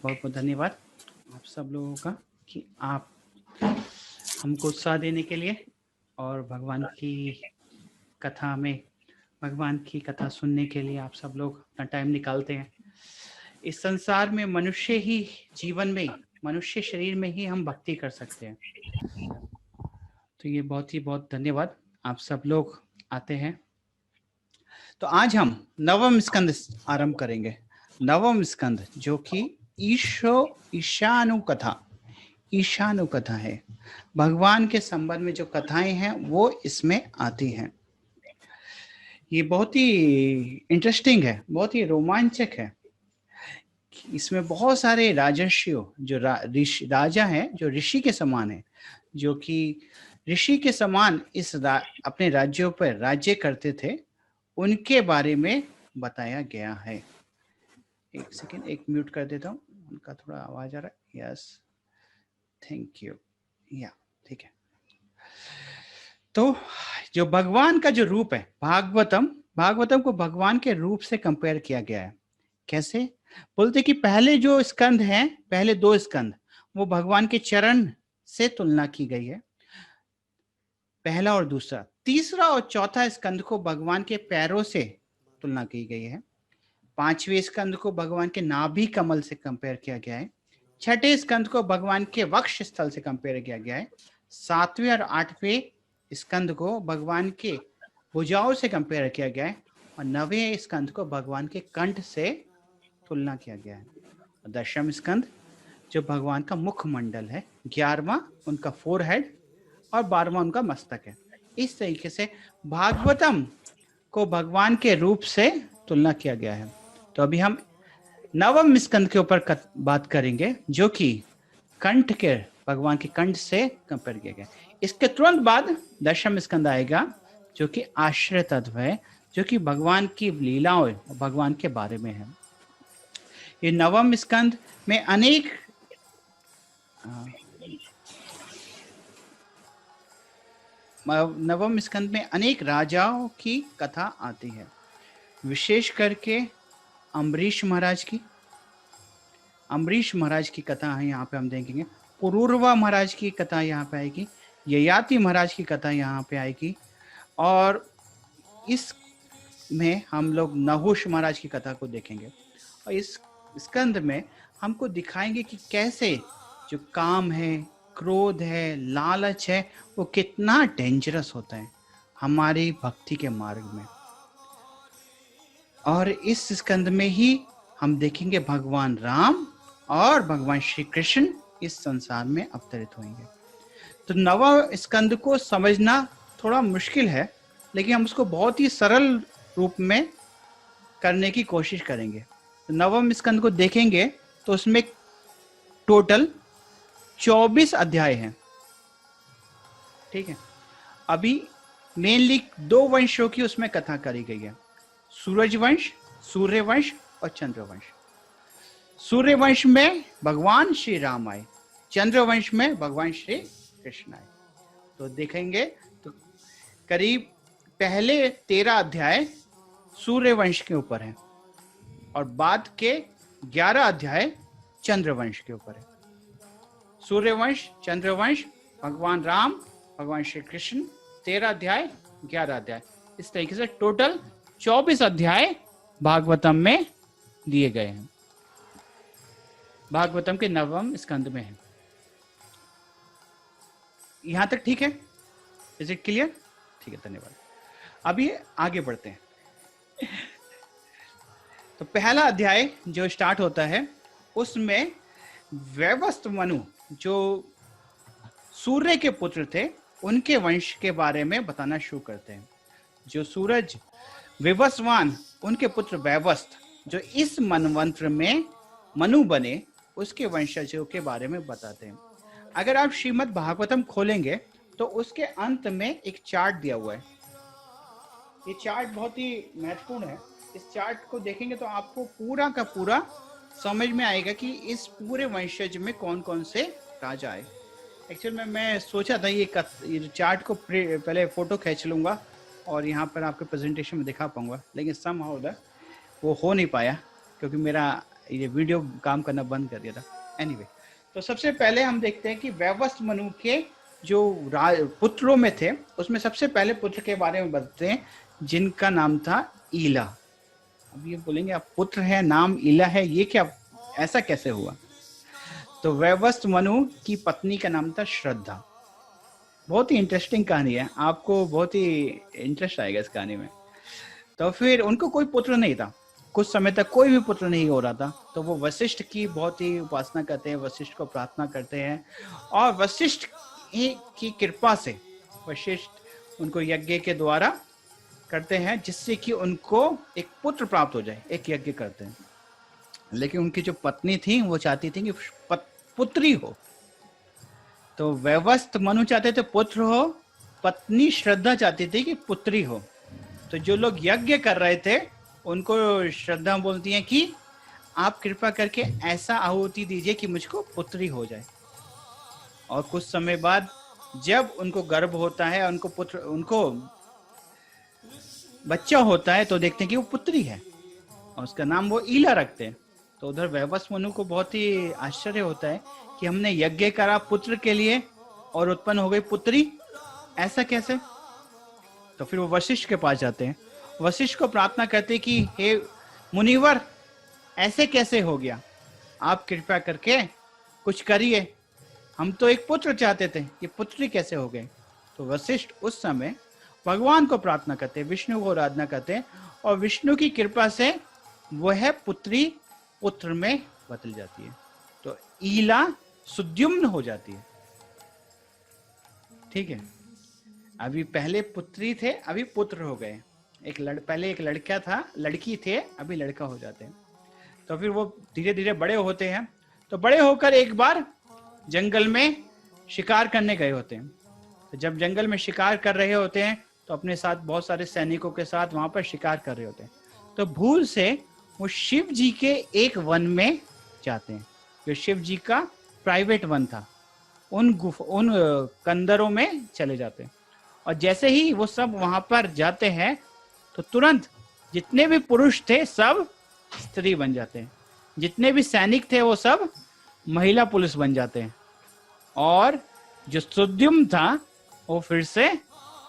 बहुत बहुत धन्यवाद आप सब लोगों का कि आप हमको उत्साह देने के लिए और भगवान की कथा में भगवान की कथा सुनने के लिए आप सब लोग अपना टाइम निकालते हैं। इस संसार में मनुष्य ही जीवन में मनुष्य शरीर में ही हम भक्ति कर सकते हैं। तो ये बहुत धन्यवाद आप सब लोग आते हैं। तो आज हम नवम स्कंद आरंभ करेंगे। नवम स्कंद जो कि ईशानु कथा है। भगवान के संबंध में जो कथाएं हैं वो इसमें आती हैं। ये बहुत ही इंटरेस्टिंग है, बहुत ही रोमांचक है। इसमें बहुत सारे राजर्षियों जो राजा हैं, जो ऋषि के समान है, जो कि ऋषि के समान अपने राज्यों पर राज्य करते थे, उनके बारे में बताया गया है। एक सेकेंड, एक म्यूट कर देता हूँ, उनका थोड़ा आवाज आ रहा है। Yes, thank you. या ठीक है। तो जो भगवान का जो रूप है, भागवतम को भगवान के रूप से कंपेयर किया गया है। कैसे बोलते कि पहले जो स्कंद हैं, पहले 2 स्कंद, वो भगवान के चरण से तुलना की गई है, पहला और दूसरा। तीसरा और चौथा स्कंद को भगवान के पैरों से तुलना की गई है। 5वें स्कंद को भगवान के नाभि कमल से कंपेयर किया गया है। 6ठे स्कंद को भगवान के वक्ष स्थल से कंपेयर किया गया है। 7वें और 8वें स्कंद को भगवान के भुजाओं से कंपेयर किया गया है। और 9वें स्कंद को भगवान के कंठ से तुलना किया गया है। 10वां स्कंद जो भगवान का मुखमंडल है, 11वां उनका फोरहेड और 12वां उनका मस्तक है। इस तरीके से भागवतम को भगवान के रूप से तुलना किया गया है। तो अभी हम नवम स्कंद के ऊपर बात करेंगे, जो कि कंठ के भगवान के कंठ से कंपेयर किया गया। इसके तुरंत बाद 10वां स्कंद आएगा, जो कि आश्रय तत्व है, जो कि भगवान की लीलाओं भगवान के बारे में है। ये नवम स्कंद में अनेक राजाओं की कथा आती है, विशेष करके अम्बरीश महाराज की कथा है यहाँ पे हम देखेंगे। पुरूरवा महाराज की कथा यहाँ पे आएगी, ययाति महाराज की कथा यहाँ पे आएगी, और इस में हम लोग नहुष महाराज की कथा को देखेंगे। और इस स्कंद में हमको दिखाएंगे कि कैसे जो काम है, क्रोध है, लालच है, वो कितना डेंजरस होता है हमारी भक्ति के मार्ग में। और इस स्कंद में ही हम देखेंगे भगवान राम और भगवान श्री कृष्ण इस संसार में अवतरित होंगे। तो नवा स्कंद को समझना थोड़ा मुश्किल है, लेकिन हम उसको बहुत ही सरल रूप में करने की कोशिश करेंगे। तो नवम स्कंद को देखेंगे तो उसमें टोटल 24 अध्याय हैं। ठीक है। अभी मेनली 2 वंशों की उसमें कथा करी गई है, सूरज वंश, सूर्यवंश और चंद्रवंश। सूर्यवंश में भगवान श्री राम आए, चंद्रवंश में भगवान श्री कृष्ण आए। तो देखेंगे तो करीब पहले 13 अध्याय सूर्यवंश के ऊपर है और बाद के 11 अध्याय चंद्रवंश के ऊपर है। सूर्यवंश, चंद्रवंश, भगवान राम, भगवान श्री कृष्ण, 13 अध्याय, 11 अध्याय, इस तरीके से टोटल 24 अध्याय भागवतम में दिए गए हैं, भागवतम के नवम स्कंद में है। यहां तक ठीक है? Is it clear? ठीक है, धन्यवाद। अभी आगे बढ़ते हैं। तो पहला अध्याय जो स्टार्ट होता है उसमें वैवस्वत मनु जो सूर्य के पुत्र थे, उनके वंश के बारे में बताना शुरू करते हैं। जो सूरज विवस्वान, उनके पुत्र वैवस्वत जो इस मनवंत्र में मनु बने, उसके वंशजों के बारे में बताते हैं। अगर आप श्रीमद् भागवतम खोलेंगे तो उसके अंत में एक चार्ट दिया हुआ है। ये चार्ट बहुत ही महत्वपूर्ण है। इस चार्ट को देखेंगे तो आपको पूरा का पूरा समझ में आएगा कि इस पूरे वंशज में कौन कौन से राजा आए। एक्चुअली में मैं सोचा था ये चार्ट को पहले फोटो खींच लूंगा और यहाँ पर आपके प्रेजेंटेशन में दिखा पाऊंगा, लेकिन समहाउ वो हो नहीं पाया क्योंकि मेरा ये वीडियो काम करना बंद कर दिया था। एनीवे, तो सबसे पहले हम देखते हैं कि वैवस्वत मनु के जो पुत्रों में थे, उसमें सबसे पहले पुत्र के बारे में बताते हैं जिनका नाम था ईला। अब ये बोलेंगे आप पुत्र है, नाम ईला है, ये क्या, ऐसा कैसे हुआ? तो वैवस्वत मनु की पत्नी का नाम था श्रद्धा। बहुत ही इंटरेस्टिंग कहानी है, आपको बहुत ही इंटरेस्ट आएगा इस कहानी में। तो फिर उनको कोई पुत्र नहीं था, कुछ समय तक कोई भी पुत्र नहीं हो रहा था। तो वो वशिष्ठ की बहुत ही उपासना करते हैं, वशिष्ठ को प्रार्थना करते हैं, और वशिष्ठ की कृपा से वशिष्ठ उनको यज्ञ के द्वारा करते हैं जिससे कि उनको एक पुत्र प्राप्त हो जाए, एक यज्ञ करते हैं। लेकिन उनकी जो पत्नी थी वो चाहती थी कि पुत्री हो। तो वैवस्वत मनु चाहते थे पुत्र हो, पत्नी श्रद्धा चाहती थी कि पुत्री हो। तो जो लोग यज्ञ कर रहे थे उनको श्रद्धा बोलती हैं कि आप कृपा करके ऐसा आहुति दीजिए कि मुझको पुत्री हो जाए। और कुछ समय बाद जब उनको गर्भ होता है, उनको बच्चा होता है, तो देखते हैं कि वो पुत्री है और उसका नाम वो ईला रखते हैं। तो उधर वैवस्वत मनु को बहुत ही आश्चर्य होता है कि हमने यज्ञ करा पुत्र के लिए और उत्पन्न हो गई पुत्री, ऐसा कैसे? तो फिर वो वशिष्ठ के पास जाते हैं, वशिष्ठ को प्रार्थना करते कि हे मुनिवर, ऐसे कैसे हो गया, आप कृपा करके कुछ करिए, हम तो एक पुत्र चाहते थे, ये पुत्री कैसे हो गए? तो वशिष्ठ उस समय भगवान को प्रार्थना करते हैं, विष्णु को आराधना करते हैं, और विष्णु की कृपा से वह पुत्री पुत्र में बदल जाती है। तो ईला सुद्युम्न हो जाती है। ठीक है, अभी पहले पुत्री थे, अभी पुत्र हो गए। पहले एक लड़का था, लड़की थे, अभी लड़का हो जाते हैं। तो फिर वो धीरे धीरे बड़े होते हैं। तो बड़े होकर एक बार जंगल में शिकार करने गए होते हैं। तो जब जंगल में शिकार कर रहे होते हैं तो अपने साथ बहुत सारे सैनिकों के साथ वहां पर शिकार कर रहे होते हैं। तो भूल से वो शिव जी के एक वन में जाते हैं, जो शिव जी का प्राइवेट वन था। उन कंदरों में चले जाते हैं, और जैसे ही वो सब वहां पर जाते हैं तो तुरंत जितने भी पुरुष थे सब स्त्री बन जाते हैं, जितने भी सैनिक थे वो सब महिला पुलिस बन जाते हैं, और जो सुद्युम्न था वो फिर से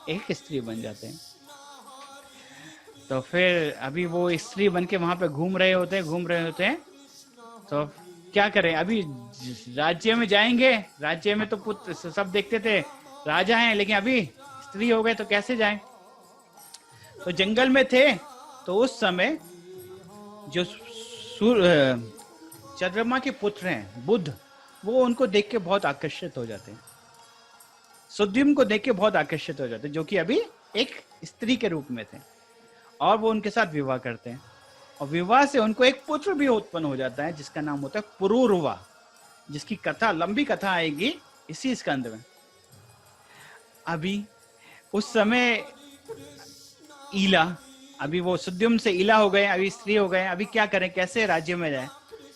एक स्त्री बन जाते हैं। तो फिर अभी वो स्त्री बन के वहां पे घूम रहे होते हैं। तो क्या करें, अभी राज्य में जाएंगे, राज्य में तो पुत्र सब देखते थे राजा हैं, लेकिन अभी स्त्री हो गए तो कैसे जाएं? तो जंगल में थे, तो उस समय जो चंद्रमा के पुत्र हैं बुध, वो उनको देख के बहुत आकर्षित हो जाते हैं, सुद्युम्न को देख के बहुत आकर्षित हो जाते हैं, जो कि अभी एक स्त्री के रूप में थे, और वो उनके साथ विवाह करते हैं, और विवाह से उनको एक पुत्र भी उत्पन्न हो जाता है जिसका नाम होता है पुरूरवा, जिसकी कथा, लंबी कथा आएगी इसी स्कंद में। अभी उस समय ईला, अभी वो सुद्युम्न से ईला हो गए, अभी स्त्री हो गए, अभी क्या करें, कैसे राज्य में जाए?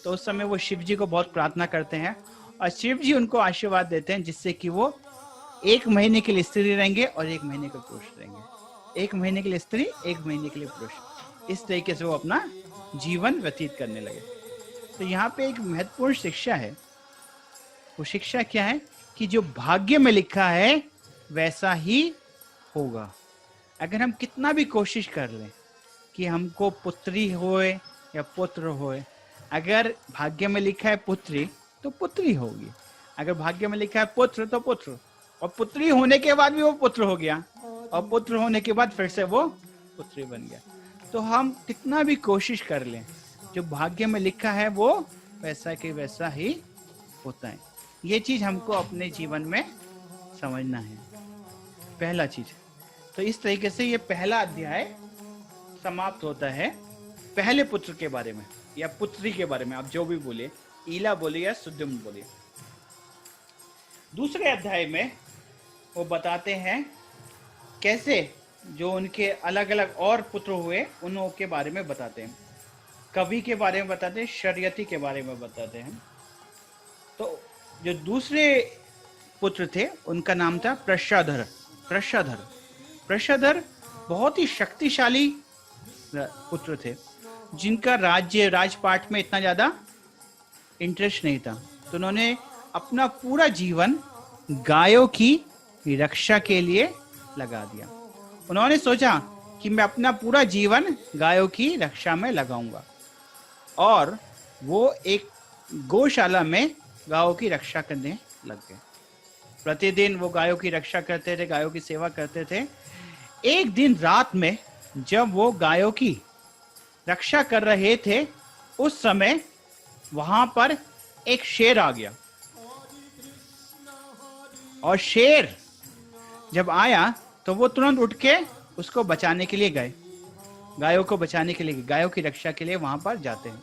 तो उस समय वो शिव जी को बहुत प्रार्थना करते हैं, और शिव जी उनको आशीर्वाद देते हैं जिससे कि वो 1 महीने के लिए स्त्री रहेंगे और 1 महीने के पुरुष रहेंगे। 1 महीने के लिए स्त्री, 1 महीने के लिए पुरुष, इस तरीके से वो अपना जीवन व्यतीत करने लगे। तो यहाँ पे एक महत्वपूर्ण शिक्षा है। वो शिक्षा क्या है कि जो भाग्य में लिखा है वैसा ही होगा। अगर हम कितना भी कोशिश कर लें कि हमको पुत्री होए या पुत्र होए, अगर भाग्य में लिखा है पुत्री तो पुत्री होगी, अगर भाग्य में लिखा है पुत्र तो पुत्र, और पुत्री होने के बाद भी वो पुत्र हो गया, और पुत्र होने के बाद फिर से वो पुत्री बन गया। तो हम कितना भी कोशिश कर लें, जो भाग्य में लिखा है वो वैसा के वैसा ही होता है। ये चीज हमको अपने जीवन में समझना है, पहला चीज। तो इस तरीके से ये पहला अध्याय समाप्त होता है पहले पुत्र के बारे में या पुत्री के बारे में, आप जो भी बोले, ईला बोलिए या सुद्युम्न बोलिए। दूसरे अध्याय में वो बताते हैं कैसे जो उनके अलग अलग और पुत्र हुए उन के बारे में बताते हैं, कवि के बारे में बताते हैं, शर्यती के बारे में बताते हैं। तो जो दूसरे पुत्र थे उनका नाम था प्रशाधर। प्रशाधर बहुत ही शक्तिशाली पुत्र थे, जिनका राजपाट में इतना ज्यादा इंटरेस्ट नहीं था, तो उन्होंने अपना पूरा जीवन गायों की रक्षा के लिए लगा दिया। उन्होंने सोचा कि मैं अपना पूरा जीवन गायों की रक्षा में लगाऊंगा, और वो एक गौशाला में गायों की रक्षा करने लग गए। प्रतिदिन वो गायों की रक्षा करते थे, गायों की सेवा करते थे। एक दिन रात में जब वो गायों की रक्षा कर रहे थे, उस समय वहां पर एक शेर आ गया, और शेर जब आया तो वो तुरंत उठ के उसको बचाने के लिए गए, गायों को बचाने के लिए, गायों की रक्षा के लिए वहां पर जाते हैं।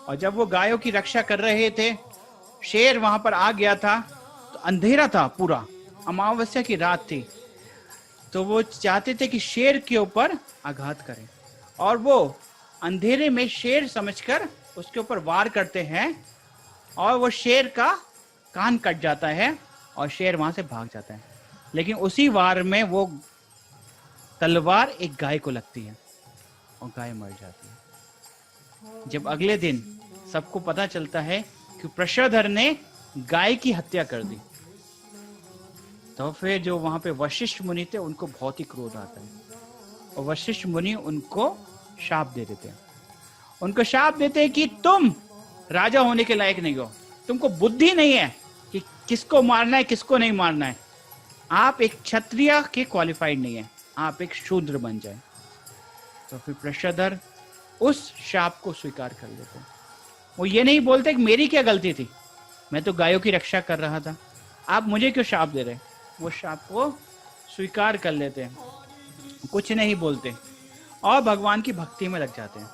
और जब वो गायों की रक्षा कर रहे थे, शेर वहां पर आ गया था, तो अंधेरा था, पूरा अमावस्या की रात थी, तो वो चाहते थे कि शेर के ऊपर आघात करें, और वो अंधेरे में शेर समझकर उसके ऊपर वार करते हैं, और वो शेर का कान कट जाता है और शेर वहां से भाग जाता है। लेकिन उसी वार में वो तलवार एक गाय को लगती है और गाय मर जाती है। जब अगले दिन सबको पता चलता है कि प्रशोधर ने गाय की हत्या कर दी, तो फिर जो वहां पे वशिष्ठ मुनि थे उनको बहुत ही क्रोध आता है, और वशिष्ठ मुनि उनको शाप दे देते हैं। उनको शाप देते हैं कि तुम राजा होने के लायक नहीं हो, तुमको बुद्धि नहीं है कि किसको मारना है किसको नहीं मारना है, आप एक क्षत्रिय के क्वालिफाइड नहीं है, आप एक शूद्र बन जाए। तो फिर प्रशोधर उस शाप को स्वीकार कर लेते हैं। वो ये नहीं बोलते कि मेरी क्या गलती थी, मैं तो गायों की रक्षा कर रहा था, आप मुझे क्यों शाप दे रहे। वो शाप को स्वीकार कर लेते हैं, कुछ नहीं बोलते, और भगवान की भक्ति में लग जाते हैं।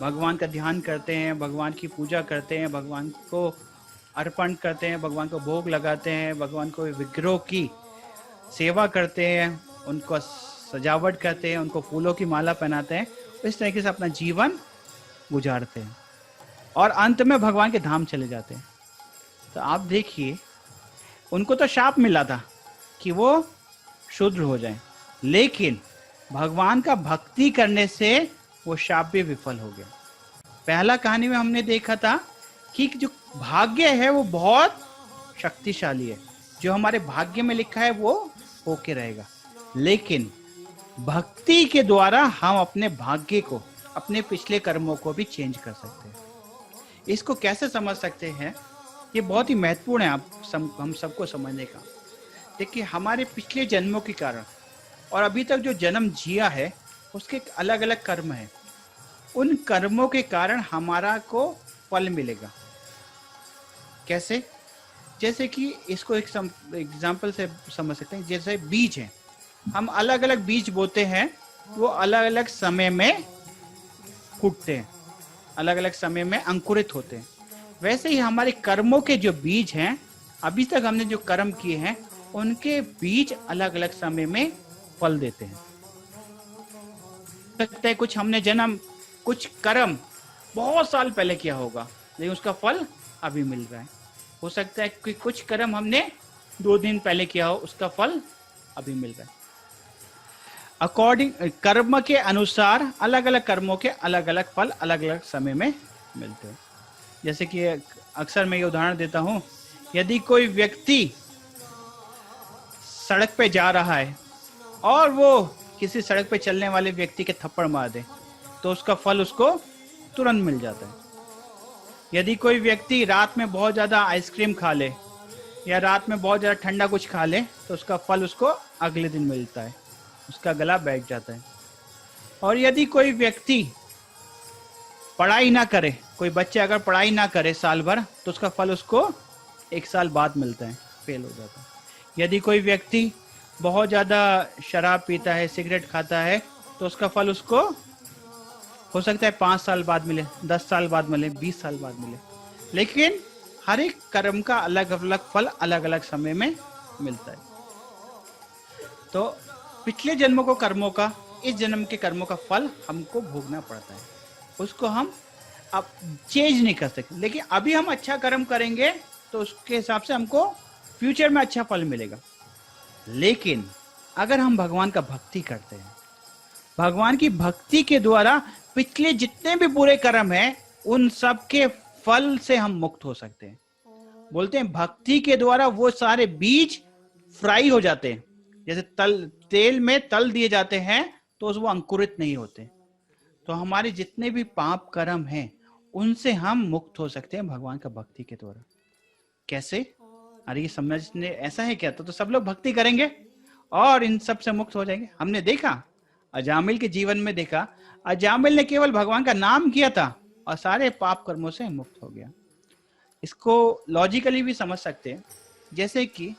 भगवान का ध्यान करते हैं, भगवान की पूजा करते हैं, भगवान को अर्पण करते हैं, भगवान को भोग लगाते हैं, भगवान को विग्रह की सेवा करते हैं, उनको सजावट करते हैं, उनको फूलों की माला पहनाते हैं। इस तरीके से अपना जीवन गुजारते हैं, और अंत में भगवान के धाम चले जाते हैं। तो आप देखिए, उनको तो शाप मिला था कि वो शूद्र हो जाए, लेकिन भगवान का भक्ति करने से वो शाप भी विफल हो गया। पहला कहानी में हमने देखा था कि जो भाग्य है वो बहुत शक्तिशाली है, जो हमारे भाग्य में लिखा है वो होके रहेगा, लेकिन भक्ति के द्वारा हम अपने भाग्य को, अपने पिछले कर्मों को भी चेंज कर सकते हैं। इसको कैसे समझ सकते हैं, ये बहुत ही महत्वपूर्ण है हम सबको समझने का। देखिए, हमारे पिछले जन्मों के कारण और अभी तक जो जन्म जिया है उसके अलग अलग कर्म हैं। उन कर्मों के कारण हमारा को फल मिलेगा। कैसे? जैसे कि इसको एक एग्जाम्पल से समझ सकते हैं। जैसे बीज हैं, हम अलग अलग बीज बोते हैं, वो अलग अलग समय में फूटते हैं, अलग अलग समय में अंकुरित होते हैं। वैसे ही हमारे कर्मों के जो बीज हैं, अभी तक हमने जो कर्म किए हैं उनके बीज अलग अलग समय में फल देते हैं। सकता है कुछ हमने कुछ कर्म बहुत साल पहले किया होगा, लेकिन उसका फल अभी मिल रहा है। हो सकता है कि कुछ कर्म हमने 2 दिन पहले किया हो, उसका फल अभी मिल रहा है। अकॉर्डिंग कर्म के अनुसार अलग अलग कर्मों के अलग अलग फल अलग अलग समय में मिलते हैं। जैसे कि अक्सर मैं ये उदाहरण देता हूँ, यदि कोई व्यक्ति सड़क पे जा रहा है और वो किसी सड़क पे चलने वाले व्यक्ति के थप्पड़ मार दे, तो उसका फल उसको तुरंत मिल जाता है। यदि कोई व्यक्ति रात में बहुत ज़्यादा आइसक्रीम खा ले या रात में बहुत ज़्यादा ठंडा कुछ खा ले, तो उसका फल उसको अगले दिन मिलता है, उसका गला बैठ जाता है। और यदि कोई व्यक्ति पढ़ाई ना करे, कोई बच्चा अगर पढ़ाई ना करे साल भर, तो उसका फल उसको 1 साल बाद मिलता है, फेल हो जाता है। यदि कोई व्यक्ति बहुत ज़्यादा शराब पीता है, सिगरेट खाता है, तो उसका फल उसको हो सकता है 5 साल बाद मिले, 10 साल बाद मिले, 20 साल बाद मिले। लेकिन हर एक कर्म का अलग अलग फल अलग अलग समय में मिलता है। तो पिछले जन्मों को कर्मों का, इस जन्म के कर्मों का फल हमको भोगना पड़ता है, उसको हम अब चेंज नहीं कर सकते। लेकिन अभी हम अच्छा कर्म करेंगे तो उसके हिसाब से हमको फ्यूचर में अच्छा फल मिलेगा। लेकिन अगर हम भगवान का भक्ति करते हैं, भगवान की भक्ति के द्वारा पिछले जितने भी बुरे कर्म हैं उन सब के फल से हम मुक्त हो सकते हैं। बोलते हैं भक्ति के द्वारा वो सारे बीज फ्राई हो जाते हैं, जैसे तेल में तल दिए जाते हैं तो वो अंकुरित नहीं होते। तो हमारे जितने भी पाप कर्म हैं उनसे हम मुक्त हो सकते हैं भगवान का भक्ति के द्वारा। कैसे? अरे ये समझने ऐसा है क्या? तो सब लोग भक्ति करेंगे और इन सब से मुक्त हो जाएंगे। हमने देखा अजामिल के जीवन में, देखा अजामिल ने केवल भगवान का नाम किया था और सारे पाप कर्मों से मुक्त हो गया। इसको लॉजिकली भी समझ सकते हैं। जैसे कि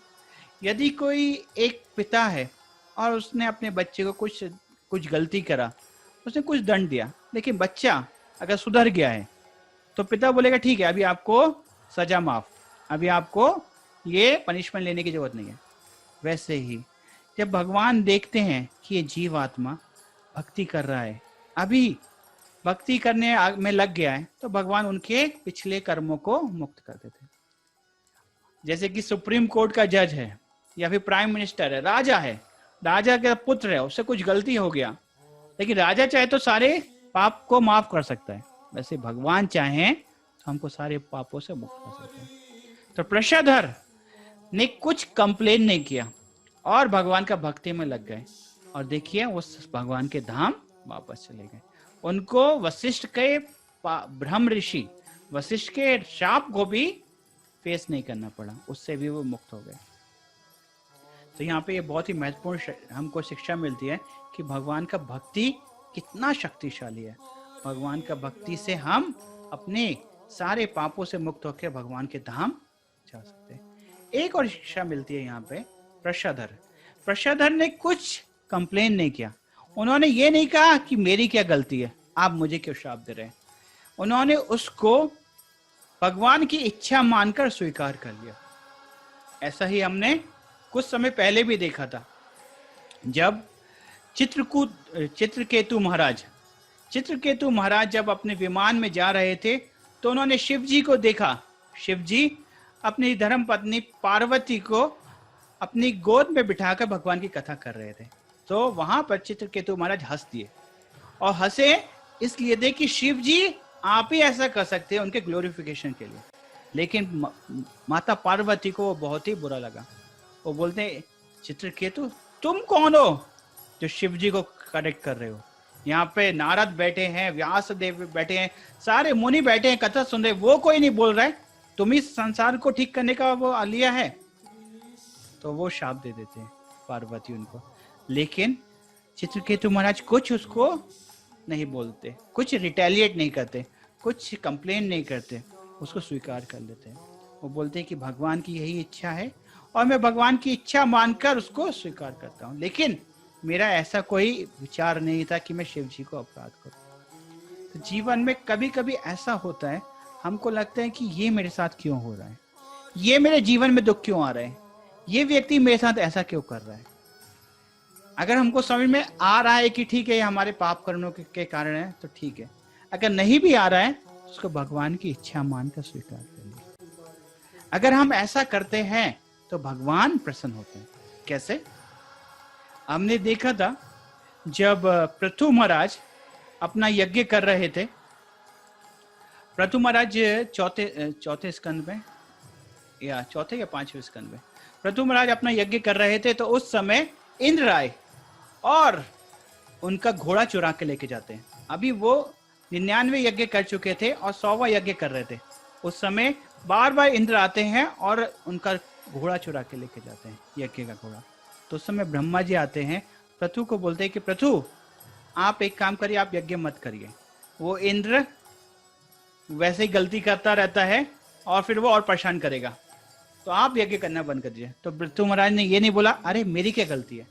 यदि कोई एक पिता है और उसने अपने बच्चे को कुछ गलती करा, उसने कुछ दंड दिया, लेकिन बच्चा अगर सुधर गया है तो पिता बोलेगा ठीक है अभी आपको सजा माफ, अभी आपको ये पनिशमेंट लेने की जरूरत नहीं है। वैसे ही जब भगवान देखते हैं कि ये जीव आत्मा भक्ति कर रहा है, अभी भक्ति करने में लग गया है, तो भगवान उनके पिछले कर्मों को मुक्त कर देते हैं। जैसे कि सुप्रीम कोर्ट का जज है या फिर प्राइम मिनिस्टर है, राजा है, राजा का पुत्र है, उससे कुछ गलती हो गया, लेकिन राजा चाहे तो सारे पाप को माफ कर सकता है। वैसे भगवान चाहे तो हमको सारे पापों से मुक्त कर सकते हैं। तो प्रसाधर ने कुछ कंप्लेन नहीं किया और भगवान का भक्ति में लग गए, और देखिए उस भगवान के धाम वापस चले गए। उनको वशिष्ठ के ब्रह्म ऋषि वशिष्ठ के शाप को भी फेस नहीं करना पड़ा, उससे भी वो मुक्त हो गए। तो यहाँ पे ये बहुत ही महत्वपूर्ण हमको शिक्षा मिलती है कि भगवान का भक्ति कितना शक्तिशाली है। भगवान का भक्ति से हम अपने सारे पापों से मुक्त होकर भगवान के धाम जा सकते हैं। एक और शिक्षा मिलती है यहाँ पे, प्रसाधर ने कुछ कंप्लेन नहीं किया। उन्होंने ये नहीं कहा कि मेरी क्या गलती है, आप मुझे क्यों श्राप दे रहे हैं। उन्होंने उसको भगवान की इच्छा मानकर स्वीकार कर लिया। ऐसा ही हमने कुछ समय पहले भी देखा था, जब चित्रकेतु महाराज जब अपने विमान में जा रहे थे तो उन्होंने शिव जी को देखा। शिव जी अपनी धर्म पत्नी पार्वती को अपनी गोद में बिठाकर भगवान की कथा कर रहे थे। तो वहां पर चित्रकेतु महाराज हंस दिए, और हंसे इसलिए थे कि शिव जी आप ही ऐसा कर सकते हैं उनके ग्लोरिफिकेशन के लिए। लेकिन माता पार्वती को वो बहुत ही बुरा लगा। वो बोलते हैं चित्रकेतु तुम कौन हो जो शिव जी को करेक्ट कर रहे हो? यहाँ पे नारद बैठे हैं, व्यास देव बैठे हैं, सारे मुनि बैठे हैं, कथा सुन रहे, वो कोई नहीं बोल रहा है, तुम इस संसार को ठीक करने का वो लिया है। तो वो शाप दे देते हैं पार्वती उनको। लेकिन चित्रकेतु महाराज कुछ उसको नहीं बोलते, कुछ रिटेलिएट नहीं करते, कुछ कंप्लेन नहीं करते, उसको स्वीकार कर लेते हैं। वो बोलते हैं कि भगवान की यही इच्छा है और मैं भगवान की इच्छा मानकर उसको स्वीकार करता हूँ, लेकिन मेरा ऐसा कोई विचार नहीं था कि मैं शिव जी को अपराध करूं। तो जीवन में कभी कभी ऐसा होता है, हमको लगता है कि ये मेरे साथ क्यों हो रहा है, ये मेरे जीवन में दुख क्यों आ रहा है, ये व्यक्ति मेरे साथ ऐसा क्यों कर रहा है। अगर हमको समझ में आ रहा है कि ठीक है ये हमारे पाप कर्मों के कारण है तो ठीक है, अगर नहीं भी आ रहा है उसको भगवान की इच्छा मानकर स्वीकार करिए। अगर हम ऐसा करते हैं तो भगवान प्रसन्न होते हैं। कैसे? हमने देखा था जब पृथु महाराज अपना यज्ञ कर रहे थे, पृथु महाराज चौथे स्कंद में या चौथे या पांचवें स्कंद में पृथु महाराज अपना यज्ञ कर रहे थे, तो उस समय इंद्र आए और उनका घोड़ा चुरा के लेके जाते हैं। अभी वो 99 यज्ञ कर चुके थे और 100वां यज्ञ कर रहे थे। उस समय बार बार इंद्र आते हैं और उनका घोड़ा चुरा के लेके जाते हैं, यज्ञ का घोड़ा। तो उस समय ब्रह्मा जी आते हैं, पृथु को बोलते हैं कि पृथु आप एक काम करिए, आप यज्ञ मत करिए। वो इंद्र वैसे ही गलती करता रहता है और फिर वो और परेशान करेगा, तो आप यज्ञ करना बंद कर दीजिए। तो पृथु महाराज ने ये नहीं बोला अरे मेरी क्या गलती है,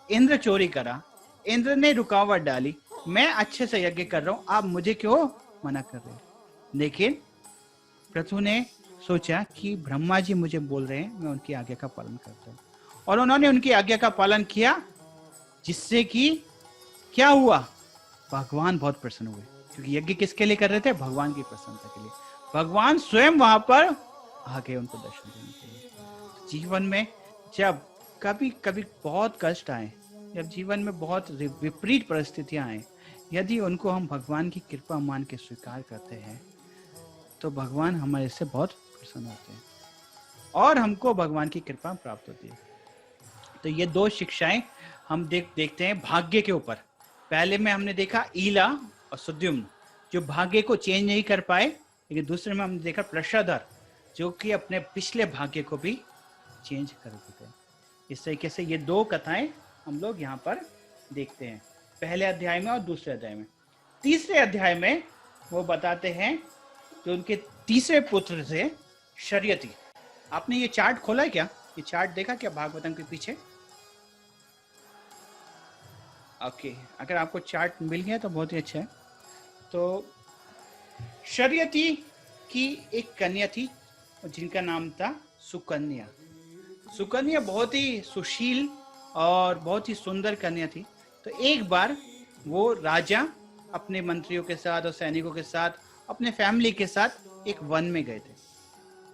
इंद्र चोरी करा, इंद्र ने रुकावट डाली, मैं अच्छे से यज्ञ कर रहा हूं, आप मुझे क्यों मना कर रहे हो। लेकिन पृथु ने सोचा कि ब्रह्मा जी मुझे बोल रहे हैं, मैं उनकी आज्ञा का पालन करता हूँ, और उन्होंने उनकी आज्ञा का पालन किया, जिससे कि क्या हुआ, भगवान बहुत प्रसन्न हुए। क्योंकि यज्ञ किसके लिए कर रहे थे? भगवान की प्रसन्नता के लिए। भगवान स्वयं वहां पर आ गए उनको दर्शन देने के लिए। जीवन में जब कभी कभी बहुत कष्ट आए, जब जीवन में बहुत विपरीत परिस्थितियां आए, यदि उनको हम भगवान की कृपा मान के स्वीकार करते हैं तो भगवान हमारे से बहुत प्रसन्न होते हैं और हमको भगवान की कृपा प्राप्त होती है। तो ये दो शिक्षाएं हम देखते हैं भाग्य के ऊपर। पहले में हमने देखा ईला और सुद्युम्न जो भाग्य को चेंज नहीं कर पाए, लेकिन दूसरे में हमने देखा प्रषाधर जो कि अपने पिछले भाग्य को भी चेंज कर देते हैं। इस तरीके से ये दो कथाएं हम लोग यहाँ पर देखते हैं, पहले अध्याय में और दूसरे अध्याय में। तीसरे अध्याय में वो बताते हैं कि उनके तीसरे पुत्र से शर्यती। आपने ये चार्ट खोला है क्या? ये चार्ट देखा क्या भागवतम के पीछे? ओके, अगर आपको चार्ट मिल गया तो बहुत ही अच्छा है। तो शर्यती की एक कन्या थी जिनका नाम था सुकन्या। सुकन्या बहुत ही सुशील और बहुत ही सुंदर कन्या थी। तो एक बार वो राजा अपने मंत्रियों के साथ और सैनिकों के साथ अपने फैमिली के साथ एक वन में गए थे।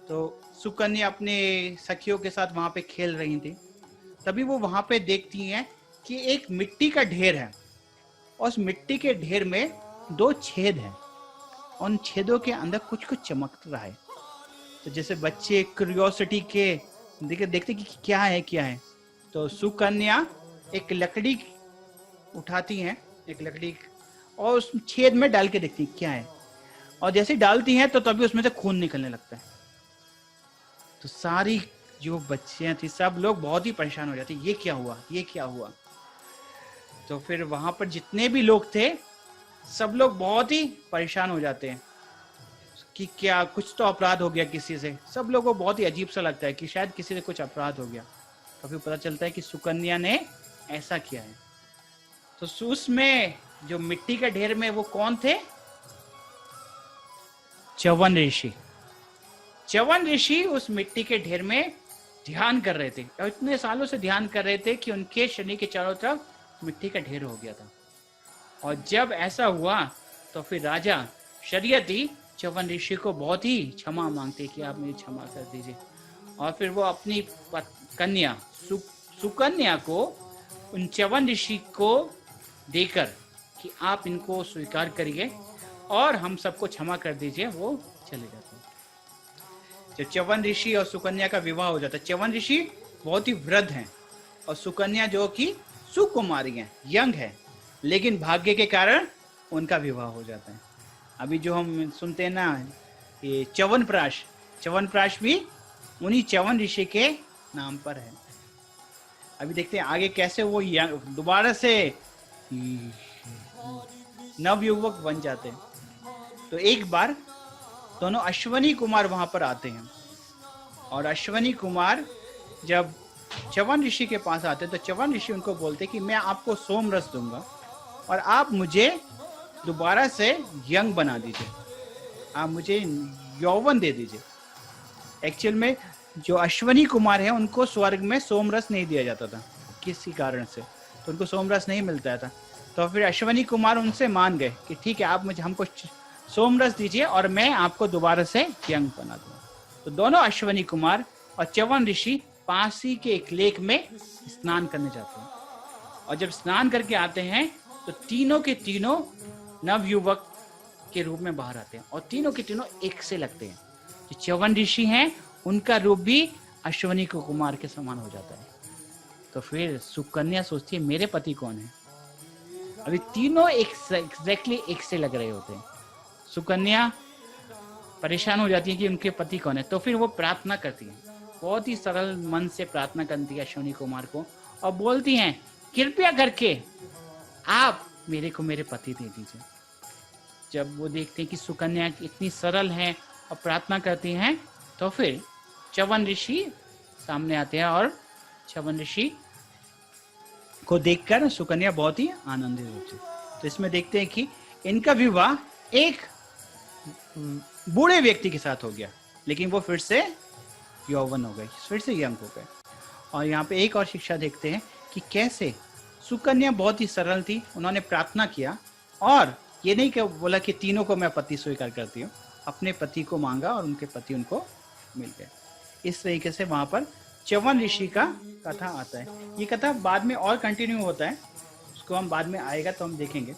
तो सुकन्या अपने सखियों के साथ वहां पे खेल रही थी। तभी वो वहां पे देखती हैं कि एक मिट्टी का ढेर है और उस मिट्टी के ढेर में दो छेद हैं। उन छेदों के अंदर कुछ कुछ चमक रहा है। तो जैसे बच्चे क्यूरियोसिटी के देखते कि क्या है। तो सुकन्या एक लकड़ी उठाती हैं, एक लकड़ी, और उस छेद में डाल के देखती क्या है। और जैसे डालती हैं तो तभी उसमें से खून निकलने लगता है। तो सारी जो बच्चियां थी सब लोग बहुत ही परेशान हो जाती, ये क्या हुआ। तो फिर वहां पर जितने भी लोग थे सब लोग बहुत ही परेशान हो जाते हैं कि क्या कुछ तो अपराध हो गया किसी से। सब लोगों को बहुत ही अजीब सा लगता है कि शायद किसी से कुछ अपराध हो गया। तो फिर पता चलता है कि सुकन्या ने ऐसा किया है। तो उसमें जो मिट्टी के ढेर में वो कौन थे? च्यवन ऋषि। च्यवन ऋषि उस मिट्टी के ढेर में ध्यान कर रहे थे और इतने सालों से ध्यान कर रहे थे कि उनके शरीर के चारों तरफ मिट्टी का ढेर हो गया था। और जब ऐसा हुआ तो फिर राजा शर्यती च्यवन ऋषि को बहुत ही क्षमा मांगते कि आप मुझे क्षमा कर दीजिए। और फिर वो अपनी कन्या सुकन्या को उन च्यवन ऋषि को देकर कि आप इनको स्वीकार करिए और हम सबको क्षमा कर दीजिए, वो चले जाते हैं। जब च्यवन ऋषि और सुकन्या का विवाह हो जाता है, च्यवन ऋषि बहुत ही वृद्ध हैं और सुकन्या जो कि सुकुमारी हैं, यंग है, लेकिन भाग्य के कारण उनका विवाह हो जाता है। अभी जो हम सुनते हैं ना ये च्यवनप्राश भी उन्हीं च्यवन ऋषि के नाम पर है। अभी देखते हैं आगे कैसे वो दोबारा से नवयुवक बन जाते हैं। तो एक बार दोनों अश्वनी कुमार वहां पर आते हैं और अश्वनी कुमार जब च्यवन ऋषि के पास आते हैं तो च्यवन ऋषि उनको बोलते कि मैं आपको सोम रस दूंगा और आप मुझे दोबारा से यंग बना दीजिए, आप मुझे यौवन दे दीजिए। एक्चुअल में जो अश्वनी कुमार है उनको स्वर्ग में सोमरस नहीं दिया जाता था किसी कारण से, तो उनको सोमरस नहीं मिलता था। तो फिर अश्वनी कुमार उनसे मान गए कि ठीक है आप मुझे हमको सोमरस दीजिए और मैं आपको दोबारा से यंग बना दूंगा। तो दोनों अश्वनी कुमार और च्यवन ऋषि पास ही के एक लेक में स्नान करने जाते हैं और जब स्नान करके आते हैं तो तीनों के तीनों नवयुवक के रूप में बाहर आते हैं और तीनों के तीनों एक से लगते हैं। जो च्यवन ऋषि हैं उनका रूप भी अश्वनी कुमार के समान हो जाता है। तो फिर सुकन्या सोचती है मेरे पति कौन है। अभी तीनों एग्जैक्टली एक से लग रहे होते हैं। सुकन्या परेशान हो जाती है कि उनके पति कौन है। तो फिर वो प्रार्थना करती है, बहुत ही सरल मन से प्रार्थना करती है अश्वनी कुमार को और बोलती हैं कृपया करके आप मेरे को मेरे पति दे दीजिए। जब वो देखते हैं कि सुकन्या इतनी सरल है और प्रार्थना करती हैं तो फिर च्यवन ऋषि सामने आते हैं और च्यवन ऋषि को देखकर सुकन्या बहुत ही आनंदित होती है। तो इसमें देखते हैं कि इनका विवाह एक बूढ़े व्यक्ति के साथ हो गया, लेकिन वो फिर से यौवन हो गए, फिर से यंग हो गए। और यहाँ पे एक और शिक्षा देखते हैं कि कैसे सुकन्या बहुत ही सरल थी, उन्होंने प्रार्थना किया और ये नहीं कि बोला कि तीनों को मैं पति स्वीकार करती हूँ, अपने पति को मांगा और उनके पति उनको मिल गए। इस तरीके से वहां पर च्यवन ऋषि का कथा आता है। ये कथा बाद में और कंटिन्यू होता है, उसको हम बाद में आएगा तो हम देखेंगे।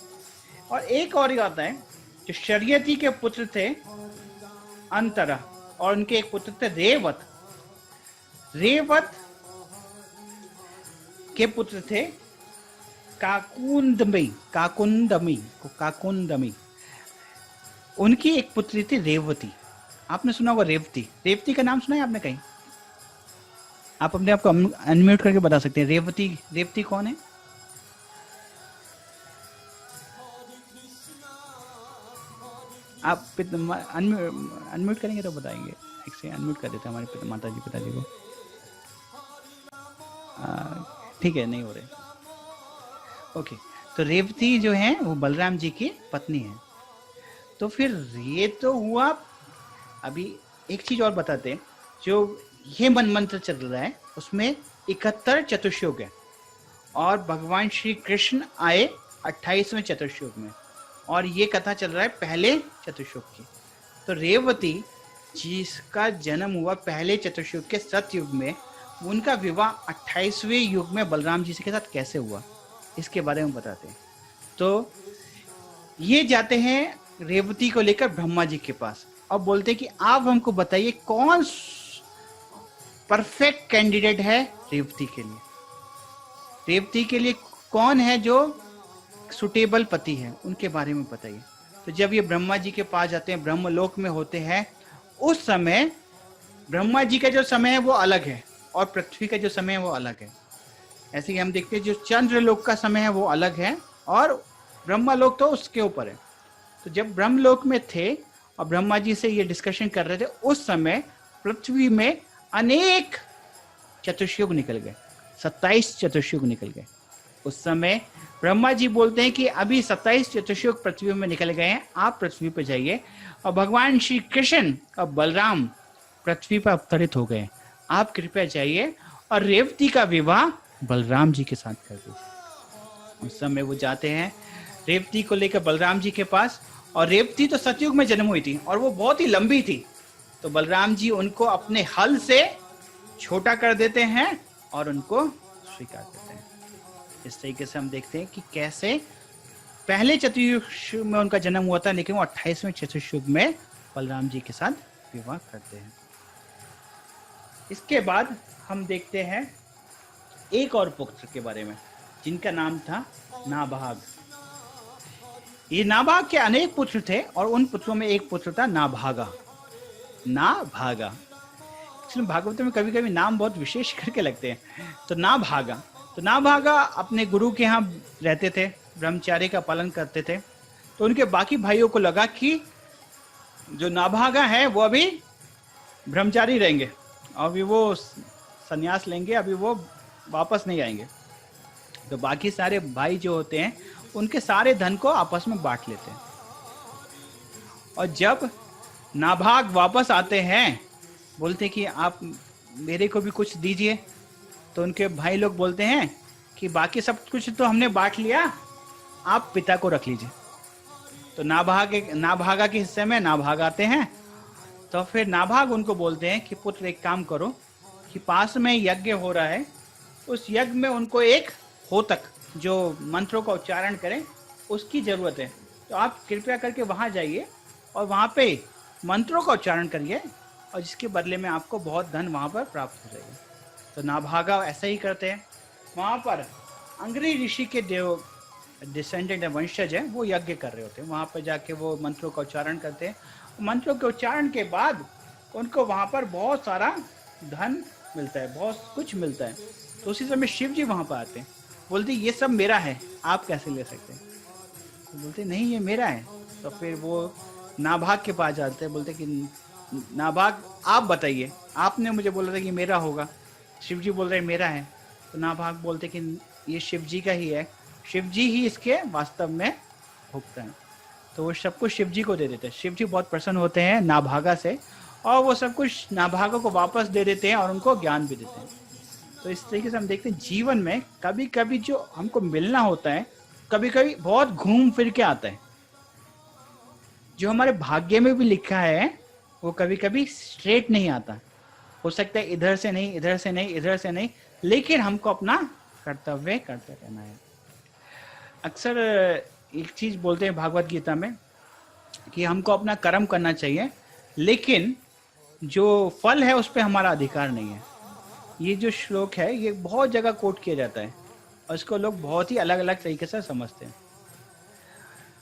और एक और आता है जो शरीयती के पुत्र थे अंतरा, और उनके एक पुत्र थे रेवत। रेवत के पुत्र थे काकुंदमी, काकुंदमी। उनकी एक पुत्री थी रेवती। आपने सुना होगा रेवती, रेवती का नाम सुना है आपने कहीं? आप अपने आप को अनम्यूट करके बता सकते हैं, रेवती, रेवती कौन है? आप अनम्यूट करेंगे तो बताएंगे। एक से अनम्यूट कर देते हैं हमारे माता जी पिताजी को। ठीक है, नहीं हो रहे। ओके, तो रेवती जो है वो बलराम जी की पत्नी है। तो फिर ये तो हुआ। अभी एक चीज और बताते हैं, जो ये मन मंत्र चल रहा है उसमें 71 चतुर्युग है, और भगवान श्री कृष्ण आए 28वें चतुर्युग में, और ये कथा चल रहा है पहले चतुर्युग की। तो रेवती जिसका जन्म हुआ पहले चतुर्युग के सतयुग में, उनका विवाह 28वें युग में बलराम जी के साथ कैसे हुआ, इसके बारे में बताते हैं। तो ये जाते हैं रेवती को लेकर ब्रह्मा जी के पास और बोलते हैं कि आप हमको बताइए कौन परफेक्ट कैंडिडेट है रेवती के लिए। रेवती के लिए कौन है जो सुटेबल पति है, उनके बारे में बताइए। तो जब ये ब्रह्मा जी के पास जाते हैं, ब्रह्मलोक में होते हैं, उस समय ब्रह्मा जी का जो समय है वो अलग है और पृथ्वी का जो समय है वो अलग है। ऐसे ही हम देखते हैं जो चंद्रलोक का समय है वो अलग है और ब्रह्मलोक तो उसके ऊपर है। तो जब ब्रह्मलोक में थे और ब्रह्मा जी से ये डिस्कशन कर रहे थे, उस समय पृथ्वी में अनेक चतुर्युग निकल गए, 27 चतुर्युग निकल गए। उस समय ब्रह्मा जी बोलते हैं कि अभी 27 चतुर्युग पृथ्वी में निकल गए हैं, आप पृथ्वी पर जाइए। और भगवान श्री कृष्ण और बलराम पृथ्वी पर अवतरित हो गए, आप कृपया जाइए और रेवती का विवाह बलराम जी के साथ कर दीजिए। उस समय वो जाते हैं रेवती को लेकर बलराम जी के पास, और रेवती तो सतयुग में जन्म हुई थी और वो बहुत ही लंबी थी। तो बलराम जी उनको अपने हल से छोटा कर देते हैं और उनको स्वीकार करते हैं। इस तरीके से हम देखते हैं कि कैसे पहले चतुर्युग में उनका जन्म हुआ था, लेकिन वो 28वें चतुर्युग में बलराम जी के साथ विवाह करते हैं। इसके बाद हम देखते हैं एक और पुत्र के बारे में, जिनका नाम था नाभाग। ये नाभाग के अनेक पुत्र थे और उन पुत्रों में एक पुत्र था नाभागा। नाभागा, इसलिए भागवत में कभी कभी नाम बहुत विशेष करके लगते हैं। तो नाभागा अपने गुरु के यहाँ रहते थे, ब्रह्मचार्य का पालन करते थे। तो उनके बाकी भाइयों को लगा कि जो नाभागा है वो अभी ब्रह्मचारी रहेंगे, अभी वो संन्यास लेंगे, अभी वो वापस नहीं आएंगे। तो बाकी सारे भाई जो होते हैं उनके सारे धन को आपस में बांट लेते हैं। और जब नाभाग वापस आते हैं, बोलते हैं कि आप मेरे को भी कुछ दीजिए। तो उनके भाई लोग बोलते हैं कि बाकी सब कुछ तो हमने बांट लिया, आप पिता को रख लीजिए। तो नाभागा के हिस्से में नाभाग आते हैं। तो फिर नाभाग उनको बोलते हैं कि पुत्र एक काम करो कि पास में यज्ञ हो रहा है, उस यज्ञ में उनको एक होतक जो मंत्रों का उच्चारण करें उसकी जरूरत है। तो आप कृपया करके वहां जाइए और वहां पे मंत्रों का उच्चारण करिए, और जिसके बदले में आपको बहुत धन वहां पर प्राप्त हो जाएगा। तो नाभागा ऐसा ही करते हैं। वहां पर अंग्री ऋषि के देव डिसेंडेंट वंशज है, वो यज्ञ कर रहे होते हैं। वहां पर जाके वो मंत्रों का उच्चारण करते हैं। मंत्रों के उच्चारण के बाद उनको वहां पर बहुत सारा धन मिलता है, बहुत कुछ मिलता है। तो उसी समय शिव जी वहां पर आते हैं, बोलते ये सब मेरा है, आप कैसे ले सकते हैं? तो बोलते नहीं ये मेरा है। तो फिर वो नाभाग के पास जाते हैं, बोलते कि नाभाग आप बताइए, आपने मुझे बोला था कि मेरा होगा, शिव जी बोल रहे मेरा है। तो नाभाग बोलते कि ये शिव जी का ही है, शिव जी ही इसके वास्तव में भुगत हैं। तो वो सब कुछ शिव जी को दे देते हैं। शिव जी बहुत प्रसन्न होते हैं नाभागा से, और वो सब कुछ नाभागा को वापस दे देते हैं और उनको ज्ञान भी देते हैं। तो इस तरीके से हम देखते हैं जीवन में कभी कभी जो हमको मिलना होता है, कभी कभी बहुत घूम फिर के आता है। जो हमारे भाग्य में भी लिखा है वो कभी कभी स्ट्रेट नहीं आता। हो सकता है इधर से नहीं, इधर से नहीं, इधर से नहीं, लेकिन हमको अपना कर्तव्य करते रहना है। अक्सर एक चीज बोलते हैं भागवत गीता में कि हमको अपना कर्म करना चाहिए, लेकिन जो फल है उस पर हमारा अधिकार नहीं है। ये जो श्लोक है ये बहुत जगह कोट किया जाता है और इसको लोग बहुत ही अलग अलग तरीके से समझते हैं।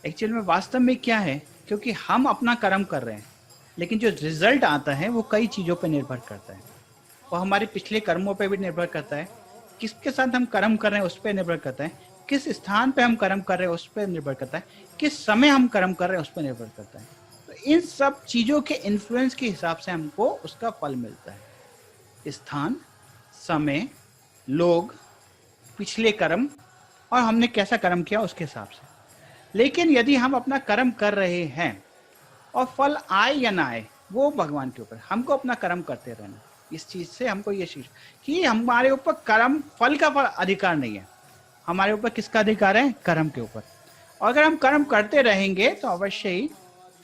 एक्चुअल में वास्तव में क्या है, क्योंकि हम अपना कर्म कर रहे हैं, लेकिन जो रिजल्ट आता है वो कई चीज़ों पर निर्भर करता है। वो हमारे पिछले कर्मों पर भी निर्भर करता है, किसके साथ हम कर्म कर रहे हैं उस पर निर्भर करता है, किस स्थान पे हम कर्म कर रहे हैं उस पर निर्भर करता है, किस समय हम कर्म कर रहे हैं उस पर निर्भर करता है। तो इन सब चीज़ों के इन्फ्लुएंस के हिसाब से हमको उसका फल मिलता है। स्थान, समय, लोग, पिछले कर्म और हमने कैसा कर्म किया उसके हिसाब से। लेकिन यदि हम अपना कर्म कर रहे हैं और फल आए या ना आए वो भगवान के ऊपर, हमको अपना कर्म करते रहना। इस चीज से हमको ये चीज कि हमारे ऊपर कर्म फल का अधिकार नहीं है, हमारे ऊपर किसका अधिकार है, कर्म के ऊपर। और अगर हम कर्म करते रहेंगे तो अवश्य ही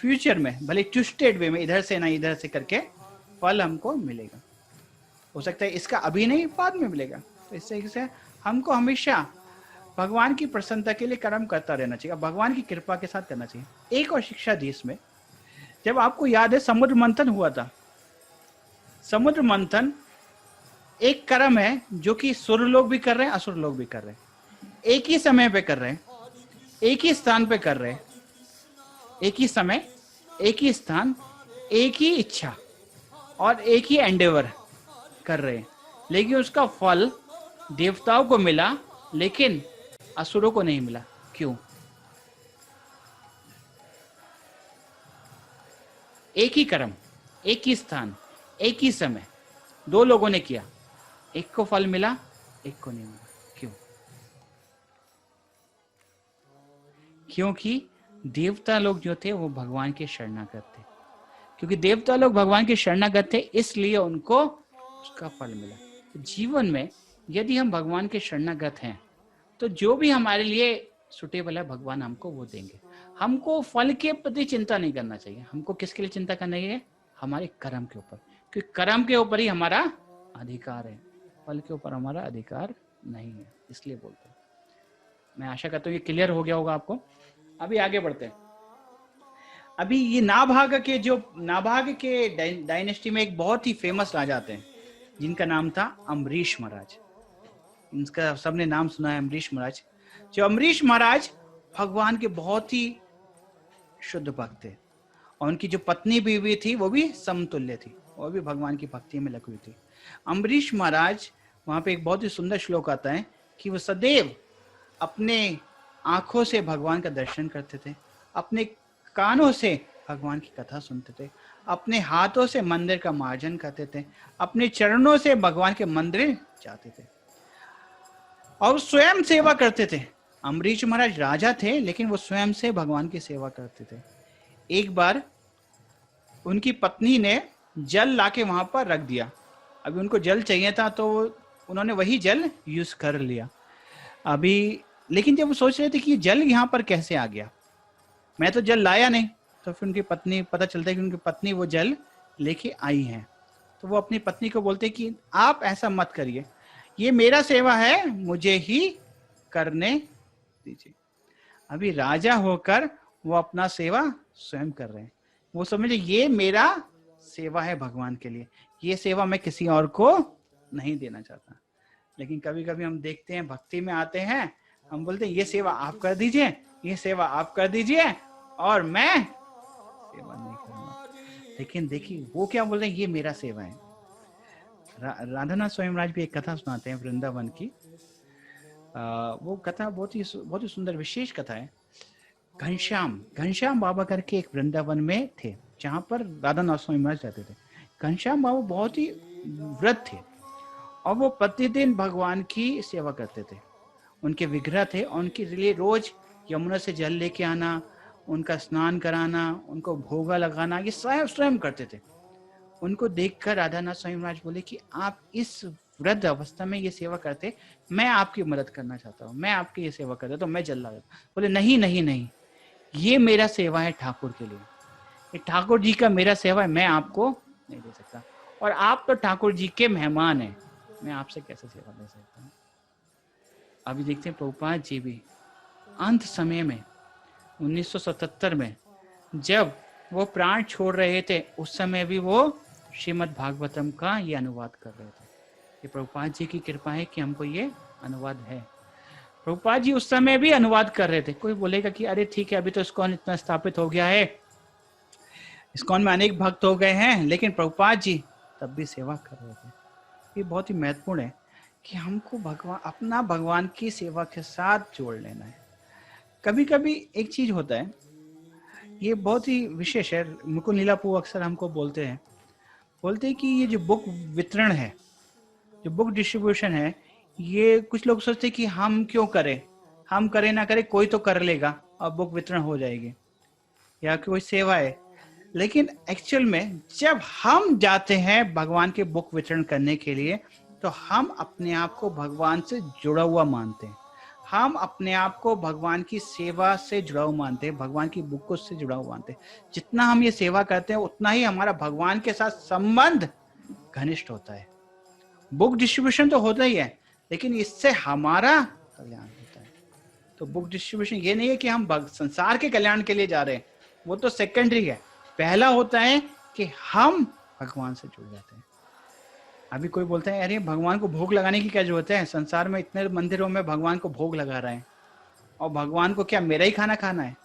फ्यूचर में भले ट्विस्टेड वे में इधर से ना इधर से करके फल हमको मिलेगा। हो सकता है इसका अभी नहीं बाद में मिलेगा। तो इस तरीके से हमको हमेशा भगवान की प्रसन्नता के लिए कर्म करता रहना चाहिए, भगवान की कृपा के साथ करना चाहिए। एक और शिक्षा दी इसमें, जब आपको याद है समुद्र मंथन हुआ था, समुद्र मंथन एक कर्म है जो कि सुर लोग भी कर रहे हैं, असुर लोग भी कर रहे हैं, एक ही समय पे कर रहे हैं, एक ही स्थान पे कर रहे हैं, एक ही समय, एक ही स्थान, एक ही इच्छा और एक ही एंडेवर कर रहे हैं, लेकिन उसका फल देवताओं को मिला लेकिन असुरों को नहीं मिला। क्यों? एक ही कर्म, एक ही स्थान, एक ही समय, दो लोगों ने किया, एक को फल मिला, एक को नहीं मिला। क्यों? क्योंकि देवता लोग जो थे वो भगवान के शरणागत थे। क्योंकि देवता लोग भगवान के शरणागत थे इसलिए उनको उसका फल मिला। तो जीवन में यदि हम भगवान के शरणागत हैं तो जो भी हमारे लिए सुटेबल है भगवान हमको वो देंगे। हमको फल के प्रति चिंता नहीं करना चाहिए। हमको किसके लिए चिंता करना है? हमारे कर्म के ऊपर, क्योंकि कर्म के ऊपर ही हमारा अधिकार है, फल के ऊपर हमारा अधिकार नहीं है। इसलिए बोलते हैं। मैं आशा करता हूँ ये क्लियर हो गया होगा आपको। अभी आगे बढ़ते हैं। अभी ये नाभाग के डायनेस्टी में एक बहुत ही फेमस राजा थे जिनका नाम था अम्बरीश महाराज। इनका सबने नाम सुना है, अम्बरीश महाराज। जो अम्बरीश महाराज भगवान के बहुत ही शुद्ध भक्त थे और उनकी जो पत्नी बीवी थी वो भी समतुल्य थी, वो भी भगवान की भक्ति में लगी हुई थी। अम्बरीश महाराज, वहां पे एक बहुत ही सुंदर श्लोक आता है कि वो सदैव अपने आंखों से भगवान का दर्शन करते थे, अपने कानों से भगवान की कथा सुनते थे, अपने हाथों से मंदिर का मार्जन करते थे, अपने चरणों से भगवान के मंदिर जाते थे और स्वयं सेवा करते थे। अम्बरीश महाराज राजा थे लेकिन वो स्वयं से भगवान की सेवा करते थे। एक बार उनकी पत्नी ने जल लाके वहां पर रख दिया। अभी उनको जल चाहिए था तो उन्होंने वही जल यूज कर लिया। अभी लेकिन जब वो सोच रहे थे कि जल यहाँ पर कैसे आ गया, मैं तो जल लाया नहीं, तो फिर उनकी पत्नी, पता चलता है कि उनकी पत्नी वो जल लेके आई हैं। तो वो अपनी पत्नी को बोलते कि आप ऐसा मत करिए, ये मेरा सेवा है, मुझे ही करने दीजिए। अभी राजा होकर वो अपना सेवा स्वयं कर रहे हैं। वो समझे ये मेरा सेवा है भगवान के लिए, ये सेवा मैं किसी और को नहीं देना चाहता। लेकिन कभी कभी हम देखते हैं भक्ति में आते हैं, हम बोलते हैं ये सेवा आप कर दीजिए, ये सेवा आप कर दीजिए और मैं सेवा नहीं करूंगा। लेकिन देखिए वो क्या बोल रहे हैं, ये मेरा सेवा है। राधानाथ स्वयंराज भी एक कथा सुनाते हैं वृंदावन की। वो कथा बहुत ही सुंदर विशेष कथा है। घनश्याम बाबा करके एक वृंदावन में थे जहां पर राधानाथ स्वयंराज रहते थे। घनश्याम बाबा बहुत ही व्रत थे और वो प्रतिदिन भगवान की सेवा करते थे। उनके विग्रह थे और उनके लिए रोज यमुना से जल लेके आना, उनका स्नान कराना, उनको भोगा लगाना, ये स्वयं करते थे। उनको देखकर राधानाथ स्वयंराज बोले कि आप इस वृद्ध अवस्था में ये सेवा करते, मैं आपकी मदद करना चाहता हूँ, मैं आपकी ये सेवा करता तो मैं जल ला। बोले नहीं नहीं नहीं, ये मेरा सेवा है ठाकुर के लिए, ये ठाकुर जी का मेरा सेवा है, मैं आपको नहीं दे सकता। और आप तो ठाकुर जी के मेहमान हैं, मैं आपसे कैसे सेवा दे सकता हूँ। अभी देखते हैं प्रभुपाद जी भी अंत समय में 1977 में जब वो प्राण छोड़ रहे थे, उस समय भी वो श्रीमद् भागवतम का ये अनुवाद कर रहे थे। ये प्रभुपाद जी की कृपा है कि हमको ये अनुवाद है। प्रभुपाद जी उस समय भी अनुवाद कर रहे थे। कोई बोलेगा कि अरे ठीक है, अभी तो इस्कॉन इतना स्थापित हो गया है, इस्कॉन में अनेक भक्त हो गए हैं, लेकिन प्रभुपाद जी तब भी सेवा कर रहे थे। ये बहुत ही महत्वपूर्ण है कि हमको भगवान की सेवा के साथ जोड़ लेना है। कभी कभी एक चीज होता है, ये बहुत ही विशेष है, मुकुल लीलापू अक्सर हमको बोलते हैं कि ये जो बुक वितरण है, जो बुक डिस्ट्रीब्यूशन है, ये कुछ लोग सोचते हैं कि हम क्यों करें, हम करें ना करें कोई तो कर लेगा और बुक वितरण हो जाएगी, या कोई सेवा है। लेकिन एक्चुअल में जब हम जाते हैं भगवान के बुक वितरण करने के लिए, तो हम अपने आप को भगवान से जुड़ा हुआ मानते हैं, हम अपने आप को भगवान की सेवा से जुड़ा हुआ मानते हैं, भगवान की बुक से जुड़ा हुआ मानते हैं। जितना हम ये सेवा करते हैं उतना ही हमारा भगवान के साथ संबंध घनिष्ठ होता है। बुक डिस्ट्रीब्यूशन तो होता ही है, लेकिन इससे हमारा कल्याण होता है। तो बुक डिस्ट्रीब्यूशन ये नहीं है कि हम संसार के कल्याण के लिए जा रहे हैं, वो तो सेकेंडरी है। पहला होता है कि हम भगवान से जुड़ जाते हैं। अभी कोई बोलता है अरे भगवान को भोग लगाने की क्या जरूरत है, संसार में इतने मंदिरों में भगवान को भोग लगा रहे हैं, और भगवान को क्या मेरा ही खाना खाना है?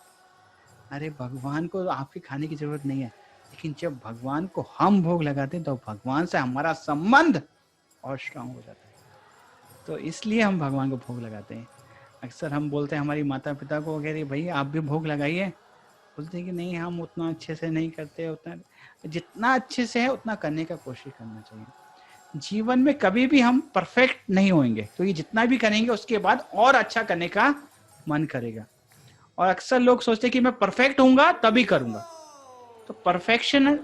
अरे भगवान को आपके खाने की जरूरत नहीं है, लेकिन जब भगवान को हम भोग लगाते हैं तो भगवान से हमारा संबंध और स्ट्रांग हो जाता है। तो इसलिए हम भगवान को भोग लगाते हैं। अक्सर हम बोलते हैं हमारी माता पिता को, अगर भाई आप भी भोग लगाइए, बोलते हैं कि नहीं हम उतना अच्छे से नहीं करते, उतना जितना अच्छे से है उतना करने का कोशिश करना चाहिए। जीवन में कभी भी हम परफेक्ट नहीं होंगे, तो ये जितना भी करेंगे उसके बाद और अच्छा करने का मन करेगा। और अक्सर लोग सोचते हैं कि मैं परफेक्ट होऊंगा तभी करूंगा। तो परफेक्शन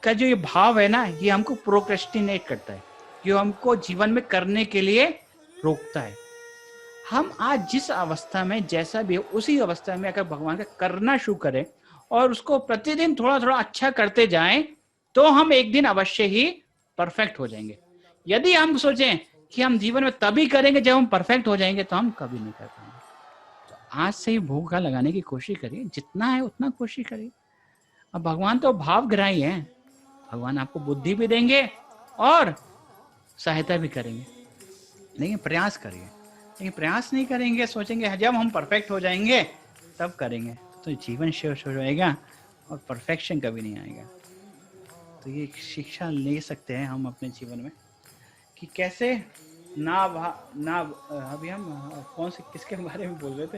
का जो ये भाव है ना, ये हमको प्रोक्रेस्टिनेट करता है, ये हमको जीवन में करने के लिए रोकता है। हम आज जिस अवस्था में जैसा भी है, उसी अवस्था में अगर भगवान का करना शुरू करें और उसको प्रतिदिन थोड़ा थोड़ा अच्छा करते जाएं, तो हम एक दिन अवश्य ही परफेक्ट हो जाएंगे। यदि हम सोचें कि हम जीवन में तभी करेंगे जब हम परफेक्ट हो जाएंगे, तो हम कभी नहीं कर पाएंगे। तो आज से ही भोग का लगाने की कोशिश करिए, जितना है उतना कोशिश करिए। अब भगवान तो भावग्राही है, भगवान आपको बुद्धि भी देंगे और सहायता भी करेंगे, लेकिन प्रयास करिए। लेकिन प्रयास नहीं करेंगे, सोचेंगे जब हम परफेक्ट हो जाएंगे तब करेंगे, तो जीवन शेष हो जाएगा और परफेक्शन कभी नहीं आएगा। तो ये शिक्षा ले सकते हैं हम अपने जीवन में कि कैसे अभी हम कौन से किसके बारे में बोल रहे थे,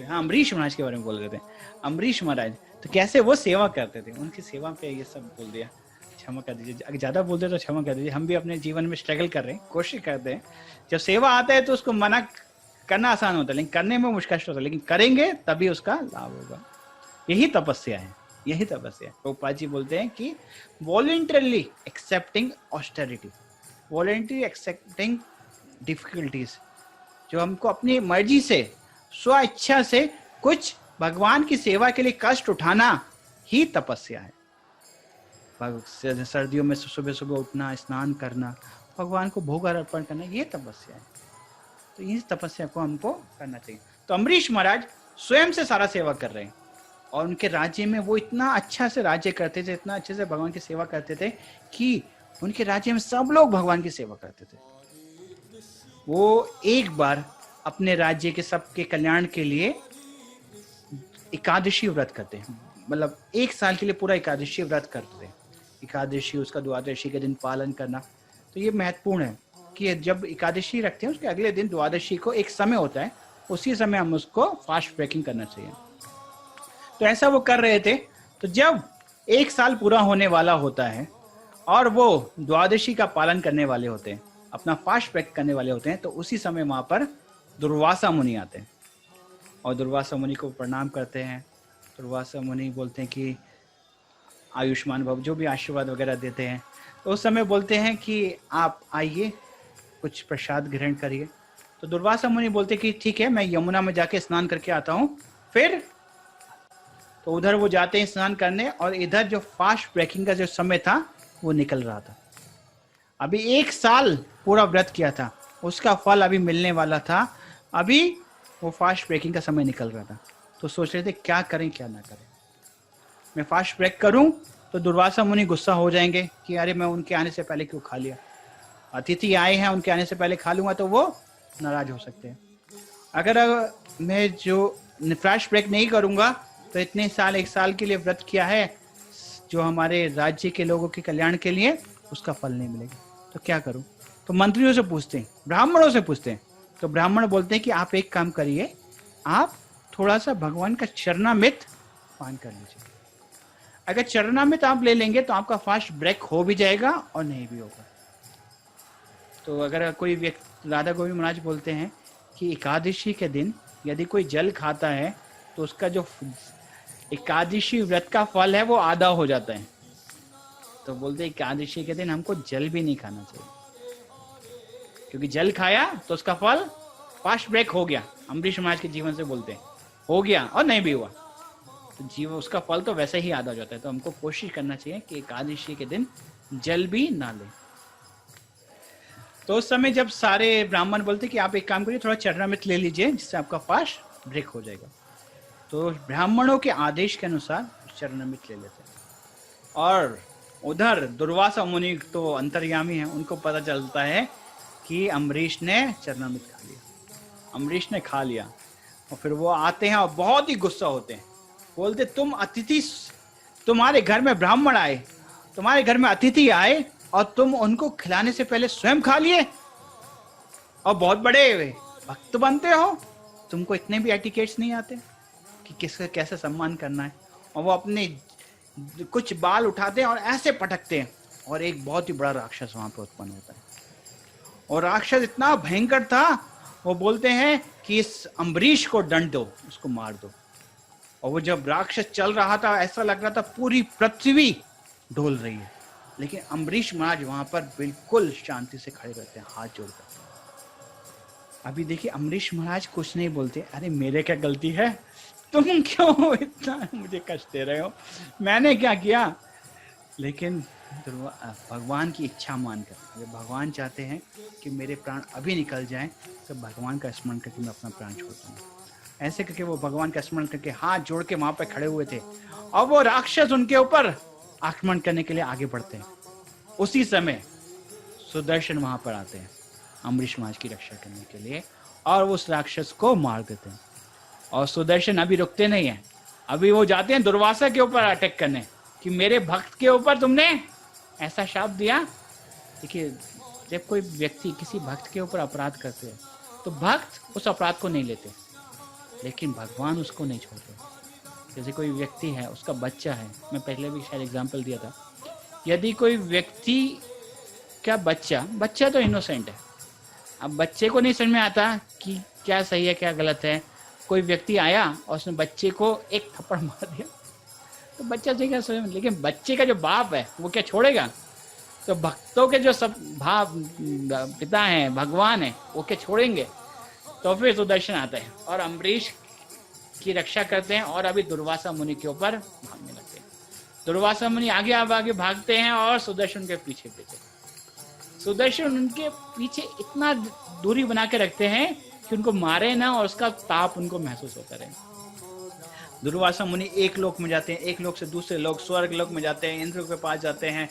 हाँ अम्बरीश महाराज के बारे में बोल रहे थे। अम्बरीश महाराज तो कैसे वो सेवा करते थे, उनकी सेवा पे ये सब बोल दिया, क्षमा कर दीजिए, अगर ज्यादा बोलते तो क्षमा कर दीजिए। हम भी अपने जीवन में स्ट्रगल कर रहे हैं, कोशिश करते हैं। जब सेवा आता है तो उसको मना करना आसान होता है, लेकिन करने में मुश्किल होता है, लेकिन करेंगे तभी उसका लाभ होगा। यही तपस्या है, यही तपस्या है। प्रभुपाद जी बोलते हैं कि voluntarily accepting austerity, voluntary accepting difficulties, जो हमको अपनी मर्जी से स्व इच्छा से कुछ भगवान की सेवा के लिए कष्ट उठाना ही तपस्या है। सर्दियों में सुबह सुबह उठना, स्नान करना, भगवान को भोग अर्पण करना, ये तपस्या है। तो इस तपस्या को हमको करना चाहिए। तो अम्बरीश महाराज स्वयं से सारा सेवा कर रहे हैं, और उनके राज्य में वो इतना अच्छा से राज्य करते थे, इतना अच्छे से भगवान की सेवा करते थे कि उनके राज्य में सब लोग भगवान की सेवा करते थे। वो एक बार अपने राज्य के सबके कल्याण के लिए एकादशी व्रत करते हैं, मतलब एक साल के लिए पूरा एकादशी व्रत करते हैं। एकादशी, उसका द्वादशी के दिन पालन करना। तो ये महत्वपूर्ण है कि जब एकादशी रखते हैं उसके अगले दिन द्वादशी को एक समय होता है, उसी समय हम उसको फास्ट ब्रेकिंग करना चाहिए। तो ऐसा वो कर रहे थे। तो जब एक साल पूरा होने वाला होता है और वो द्वादशी का पालन करने वाले होते हैं, अपना फास्ट ब्रेक करने वाले होते हैं, तो उसी समय वहां पर दुर्वासा मुनि आते हैं और दुर्वासा मुनि को प्रणाम करते हैं। दुर्वासा मुनि बोलते हैं कि आयुष्मान भव, जो भी आशीर्वाद वगैरह देते हैं। तो उस समय बोलते हैं कि आप आइए, कुछ प्रसाद ग्रहण करिए। तो दुर्वासा मुनि बोलते कि ठीक है, मैं यमुना में जाके स्नान करके आता हूँ। फिर तो उधर वो जाते हैं स्नान करने, और इधर जो फास्ट ब्रेकिंग का जो समय था वो निकल रहा था। अभी एक साल पूरा व्रत किया था, उसका फल अभी मिलने वाला था, अभी वो फास्ट ब्रेकिंग का समय निकल रहा था। तो सोच रहे थे क्या करें क्या ना करें। मैं फास्ट ब्रेक करूं तो दुर्वासा मुनि गुस्सा हो जाएंगे कि अरे मैं उनके आने से पहले क्यों खा लिया, अतिथि आए हैं उनके आने से पहले खा लूंगा तो वो नाराज हो सकते हैं। अगर मैं जो फास्ट ब्रेक नहीं करूंगा तो इतने साल, 1 साल के लिए व्रत किया है जो हमारे राज्य के लोगों के कल्याण के लिए, उसका फल नहीं मिलेगा, तो क्या करूं। तो मंत्रियों से पूछते हैं, ब्राह्मणों से पूछते हैं, तो ब्राह्मण बोलते हैं कि आप एक काम करिए, आप थोड़ा सा भगवान का चरणामृत पान कर लीजिए। अगर चरणामृत आप ले लेंगे तो आपका फास्ट ब्रेक हो भी जाएगा और नहीं भी होगा। तो अगर कोई व्यक्ति, राधा गोविंद महाराज बोलते हैं कि एकादशी के दिन यदि कोई जल खाता है तो उसका जो एकादशी व्रत का फल है वो आधा हो जाता है। तो बोलते हैं एकादशी के दिन हमको जल भी नहीं खाना चाहिए, क्योंकि जल खाया तो उसका फल फास्ट ब्रेक हो गया। अम्बरीश महाराज के जीवन से बोलते हैं हो गया और नहीं भी हुआ तो जीवन, उसका फल तो वैसे ही आधा हो जाता है। तो हमको कोशिश करना चाहिए कि एकादशी के दिन जल भी ना लें। तो उस समय जब सारे ब्राह्मण बोलते कि आप एक काम करिए, थोड़ा चरणामृत ले लीजिए जिससे आपका फास्ट ब्रेक हो जाएगा। तो ब्राह्मणों के आदेश के अनुसार चरणामृत ले लेते हैं। और उधर दुर्वासा मुनि तो अंतर्यामी है, उनको पता चलता है कि अम्बरीश ने चरणामृत खा लिया, अम्बरीश ने खा लिया। और फिर वो आते हैं और बहुत ही गुस्सा होते हैं, बोलते तुम अतिथि, तुम्हारे घर में ब्राह्मण आए, तुम्हारे घर में अतिथि आए और तुम उनको खिलाने से पहले स्वयं खा लिए और बहुत बड़े भक्त बनते हो, तुमको इतने भी एटिकेट्स नहीं आते कि किसका कैसे सम्मान करना है। और वो अपने कुछ बाल उठाते हैं और ऐसे पटकते हैं और एक बहुत ही बड़ा राक्षस वहां पर उत्पन्न होता है। और राक्षस इतना भयंकर था, वो बोलते हैं कि इस अम्बरीश को दंड दो, उसको मार दो। और वो जब राक्षस चल रहा था ऐसा लग रहा था पूरी पृथ्वी डोल रही है, लेकिन अम्बरीश महाराज वहां पर बिल्कुल शांति से खड़े रहते हैं हाथ जोड़कर। अभी देखिए अम्बरीश महाराज कुछ नहीं बोलते, अरे मेरे क्या गलती है, तुम क्यों इतना मुझे कष्ट दे रहे हो, मैंने क्या किया। लेकिन भगवान की इच्छा मानकर, जब भगवान चाहते हैं कि मेरे प्राण अभी निकल जाएं तो भगवान का स्मरण करके मैं अपना प्राण छोड़ता हूँ। ऐसे करके वो भगवान का स्मरण करके हाथ जोड़ के वहां पर खड़े हुए थे और वो राक्षस उनके ऊपर आक्रमण करने के लिए आगे बढ़ते हैं। उसी समय सुदर्शन वहां पर आते हैं अम्बरीश महाराज की रक्षा करने के लिए और उस राक्षस को मार देते हैं। और सुदर्शन अभी रुकते नहीं है, अभी वो जाते हैं दुर्वासा के ऊपर अटैक करने कि मेरे भक्त के ऊपर तुमने ऐसा शाप दिया। देखिए जब कोई व्यक्ति किसी भक्त के ऊपर अपराध करते हैं तो भक्त उस अपराध को नहीं लेते, लेकिन भगवान उसको नहीं छोड़ते। जैसे कोई व्यक्ति है, उसका बच्चा है, मैं पहले भी शायद एग्जाम्पल दिया था, यदि कोई व्यक्ति का बच्चा तो इनोसेंट है, अब बच्चे को नहीं समझ में आता कि क्या सही है क्या गलत है, कोई व्यक्ति आया और उसने बच्चे को एक थप्पड़ मार दिया तो बच्चा से क्या समझ, लेकिन बच्चे का जो बाप है वो क्या छोड़ेगा। तो भक्तों के जो सब पिता हैं, भगवान है, वो क्या छोड़ेंगे। तो फिर सुदर्शन आता है और अम्बरीश की रक्षा करते हैं और अभी दुर्वासा मुनि के ऊपर भागने लगते हैं। दुर्वासा मुनि आगे आगे भागते हैं और सुदर्शन के पीछे सुदर्शन उनके पीछे इतना दूरी बना के रखते हैं कि उनको मारे ना और उसका ताप उनको महसूस होता रहे। दुर्वासा मुनि एक लोक में जाते हैं, एक लोक से दूसरे लोक, स्वर्ग लोक में जाते हैं, इंद्र के पास जाते हैं,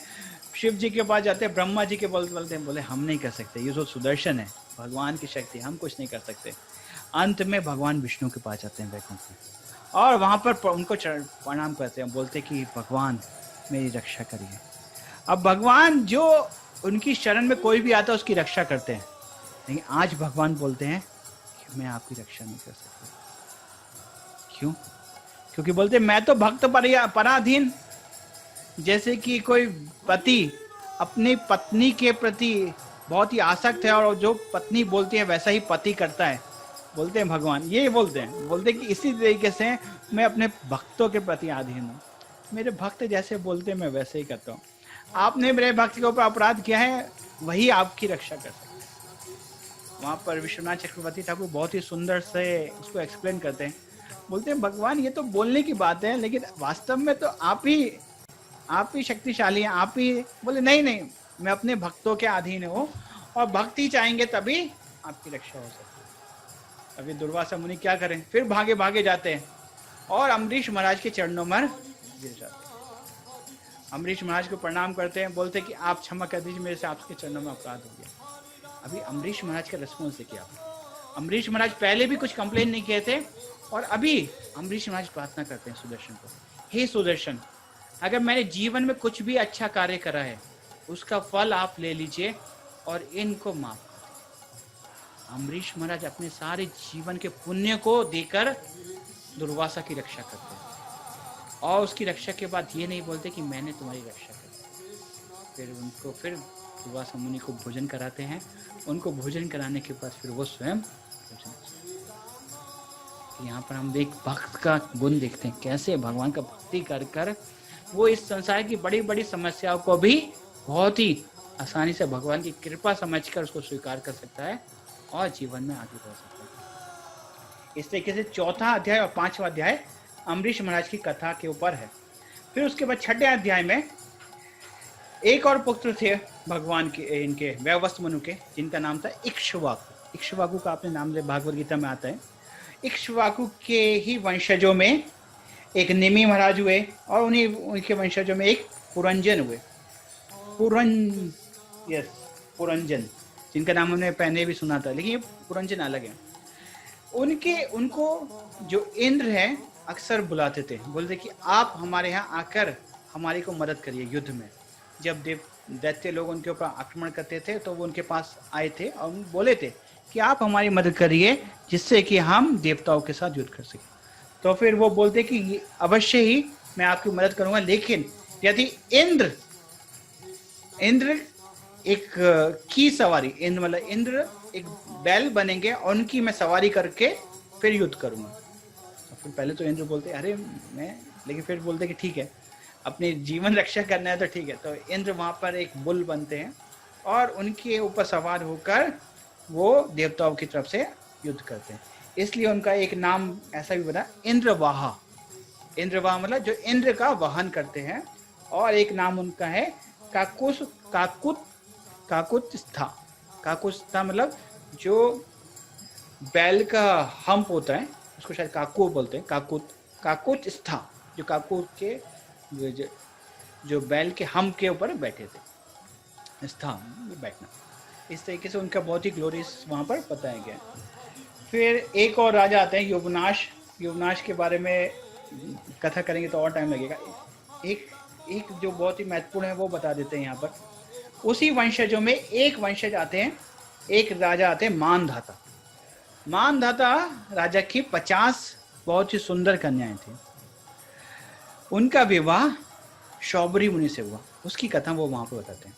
शिव जी के पास जाते हैं, ब्रह्मा जी के बोलते हैं, बोले हम नहीं कर सकते, ये जो सुदर्शन है भगवान की शक्ति, हम कुछ नहीं कर सकते। अंत में भगवान विष्णु के पास जाते हैं वैकुंठ में और वहां पर उनको प्रणाम करते हैं, बोलते कि भगवान मेरी रक्षा करिए। अब भगवान जो उनकी शरण में कोई भी आता है उसकी रक्षा करते हैं, लेकिन आज भगवान बोलते हैं कि मैं आपकी रक्षा नहीं कर सकता। क्यों? क्योंकि बोलते मैं तो भक्त पराधीन। जैसे कि कोई पति अपनी पत्नी के प्रति बहुत ही आसक्त है और जो पत्नी बोलती है वैसा ही पति करता है, बोलते हैं भगवान, ये बोलते हैं कि इसी तरीके से मैं अपने भक्तों के प्रति अधीन हूँ, मेरे भक्त जैसे बोलते हैं मैं वैसे ही करता हूँ। आपने मेरे भक्त के ऊपर अपराध किया है, वही आपकी रक्षा कर सकते हैं। वहाँ पर विश्वनाथ चक्रवर्ती ठाकुर बहुत ही सुंदर से उसको एक्सप्लेन करते हैं, बोलते हैं भगवान ये तो बोलने की बात है, लेकिन वास्तव में तो आप ही शक्तिशाली हैं, आप ही। बोले नहीं, मैं अपने भक्तों के अधीन हूँ और भक्त ही चाहेंगे तभी आपकी रक्षा हो सकती है। अभी दुर्वासा मुनि क्या करें, फिर भागे जाते हैं और अम्बरीश महाराज के चरणों में गिर जाते हैं। अम्बरीश महाराज को प्रणाम करते हैं, बोलते हैं कि आप क्षमा कर दीजिए, मेरे से आपके चरणों में अपराध हो गया। अभी अम्बरीश महाराज का रिस्पॉन्स देखिए आप। अम्बरीश महाराज पहले भी कुछ कंप्लेन नहीं किए थे, और अभी अम्बरीश महाराज प्रार्थना करते हैं सुदर्शन को, हे सुदर्शन, अगर मैंने जीवन में कुछ भी अच्छा कार्य करा है उसका फल आप ले लीजिए और इनको माफ कर दीजिए। अम्बरीश महाराज अपने सारे जीवन के पुण्य को देकर दुर्वासा की रक्षा करते हैं, और उसकी रक्षा के बाद ये नहीं बोलते कि मैंने तुम्हारी रक्षा कर। फिर दुर्वासा मुनि को भोजन कराते हैं। उनको भोजन कराने के बाद फिर वो स्वयं भोजन। यहाँ पर हम एक भक्त का गुण देखते हैं, कैसे भगवान का भक्ति कर कर वो इस संसार की बड़ी बड़ी समस्याओं को भी बहुत ही आसानी से भगवान की कृपा समझकर उसको स्वीकार कर सकता है और जीवन में आगे बढ़ सकता है। इस तरीके से चौथा अध्याय और पांचवा अध्याय अम्बरीश महाराज की कथा के ऊपर है। फिर उसके बाद छठे अध्याय में एक और पुत्र थे भगवान के, इनके वैवस्वत मनु के, जिनका नाम था इक्ष्वाकु। इक्ष्वाकु का आपने नाम ले, भागवत गीता में आता है। इक्ष्वाकु के ही वंशजों में एक निमि महाराज हुए, और उनके वंशजों में एक पुरंजन हुए। पुरंजन, जिनका नाम हमने पहले भी सुना था, लेकिन ये पुरंजन अलग है। उनको जो इंद्र है अक्सर बुलाते थे, बोलते कि आप हमारे यहाँ आकर हमारी को मदद करिए युद्ध में। जब दैत्य लोग उनके ऊपर आक्रमण करते थे तो वो उनके पास आए थे और बोले थे कि आप हमारी मदद करिए जिससे कि हम देवताओं के साथ युद्ध कर सकें। तो फिर वो बोलते कि अवश्य ही मैं आपकी मदद करूंगा, लेकिन यदि इंद्र एक की सवारी, इंद्र मतलब इंद्र एक बैल बनेंगे और उनकी मैं सवारी करके फिर युद्ध करूंगा। तो फिर पहले तो इंद्र बोलते अरे मैं, लेकिन फिर बोलते कि ठीक है, अपनी जीवन रक्षा करना है तो ठीक है। तो इंद्र वहां पर एक बुल बनते हैं और उनके ऊपर सवार होकर वो देवताओं की तरफ से युद्ध करते हैं। इसलिए उनका एक नाम ऐसा भी बना, इंद्रवाहा। इंद्रवाहा मतलब जो इंद्र का वाहन करते हैं। और एक नाम उनका है काकुत्स्था। काकुत्स्था मतलब जो बैल का हम्प होता है उसको शायद काकू बोलते हैं, काकुत्स्था, जो काकू के जो बैल के हम्प के ऊपर बैठे थे, स्थान बैठना। इस तरीके से उनका बहुत ही ग्लोरियस वहाँ पर बताया गया। फिर एक और राजा आते हैं युवनाश। युवनाश के बारे में कथा करेंगे तो और टाइम लगेगा। एक जो बहुत ही महत्वपूर्ण है वो बता देते हैं यहाँ पर। उसी वंशजों में एक वंशज आते हैं, एक राजा आते हैं मानधाता। मानधाता राजा की 50 बहुत ही सुंदर कन्याएं थी। उनका विवाह शौबरी मुनि से हुआ, उसकी कथा वो वहां पर बताते हैं।